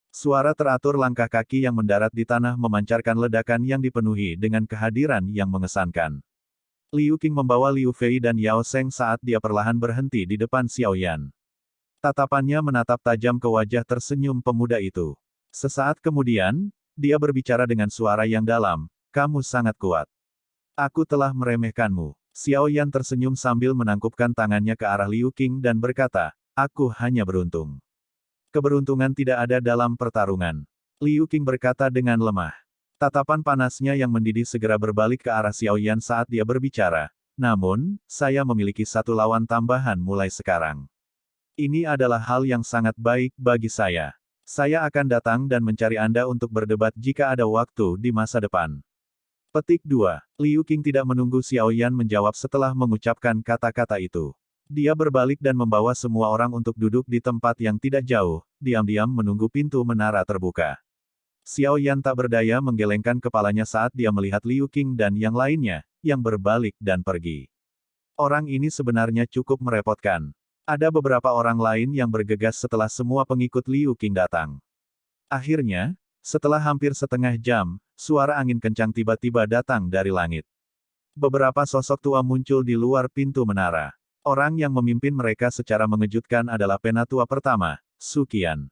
Suara teratur langkah kaki yang mendarat di tanah memancarkan ledakan yang dipenuhi dengan kehadiran yang mengesankan. Liu Qing membawa Liu Fei dan Yao Sheng saat dia perlahan berhenti di depan Xiao Yan. Tatapannya menatap tajam ke wajah tersenyum pemuda itu. Sesaat kemudian, dia berbicara dengan suara yang dalam, "Kamu sangat kuat. Aku telah meremehkanmu." Xiao Yan tersenyum sambil menangkupkan tangannya ke arah Liu Qing dan berkata, "Aku hanya beruntung." Keberuntungan tidak ada dalam pertarungan. Liu Qing berkata dengan lemah. Tatapan panasnya yang mendidih segera berbalik ke arah Xiao Yan saat dia berbicara. Namun, saya memiliki satu lawan tambahan mulai sekarang. Ini adalah hal yang sangat baik bagi saya. Saya akan datang dan mencari Anda untuk berdebat jika ada waktu di masa depan. Petik 2. Liu Qing tidak menunggu Xiao Yan menjawab setelah mengucapkan kata-kata itu. Dia berbalik dan membawa semua orang untuk duduk di tempat yang tidak jauh, diam-diam menunggu pintu menara terbuka. Xiao Yan tak berdaya menggelengkan kepalanya saat dia melihat Liu Qing dan yang lainnya, yang berbalik dan pergi. Orang ini sebenarnya cukup merepotkan. Ada beberapa orang lain yang bergegas setelah semua pengikut Liu Qing datang. Akhirnya, setelah hampir setengah jam, suara angin kencang tiba-tiba datang dari langit. Beberapa sosok tua muncul di luar pintu menara. Orang yang memimpin mereka secara mengejutkan adalah penatua pertama, Su Qian.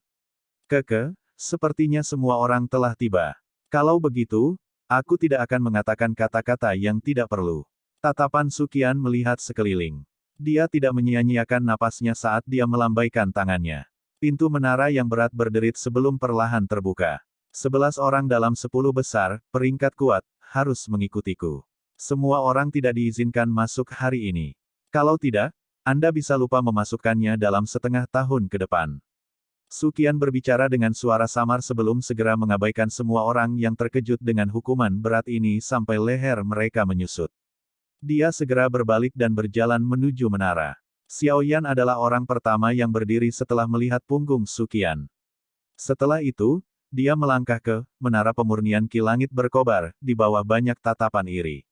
Sepertinya semua orang telah tiba. Kalau begitu, aku tidak akan mengatakan kata-kata yang tidak perlu. Tatapan Su Qian melihat sekeliling. Dia tidak menyia-nyiakan napasnya saat dia melambaikan tangannya. Pintu menara yang berat berderit sebelum perlahan terbuka. 11 orang dalam 10 besar, peringkat kuat, harus mengikutiku. Semua orang tidak diizinkan masuk hari ini. Kalau tidak, Anda bisa lupa memasukkannya dalam setengah tahun ke depan. Su Qian berbicara dengan suara samar sebelum segera mengabaikan semua orang yang terkejut dengan hukuman berat ini sampai leher mereka menyusut. Dia segera berbalik dan berjalan menuju menara. Xiao Yan adalah orang pertama yang berdiri setelah melihat punggung Su Qian. Setelah itu, dia melangkah ke menara pemurnian Ki Langit berkobar, di bawah banyak tatapan iri.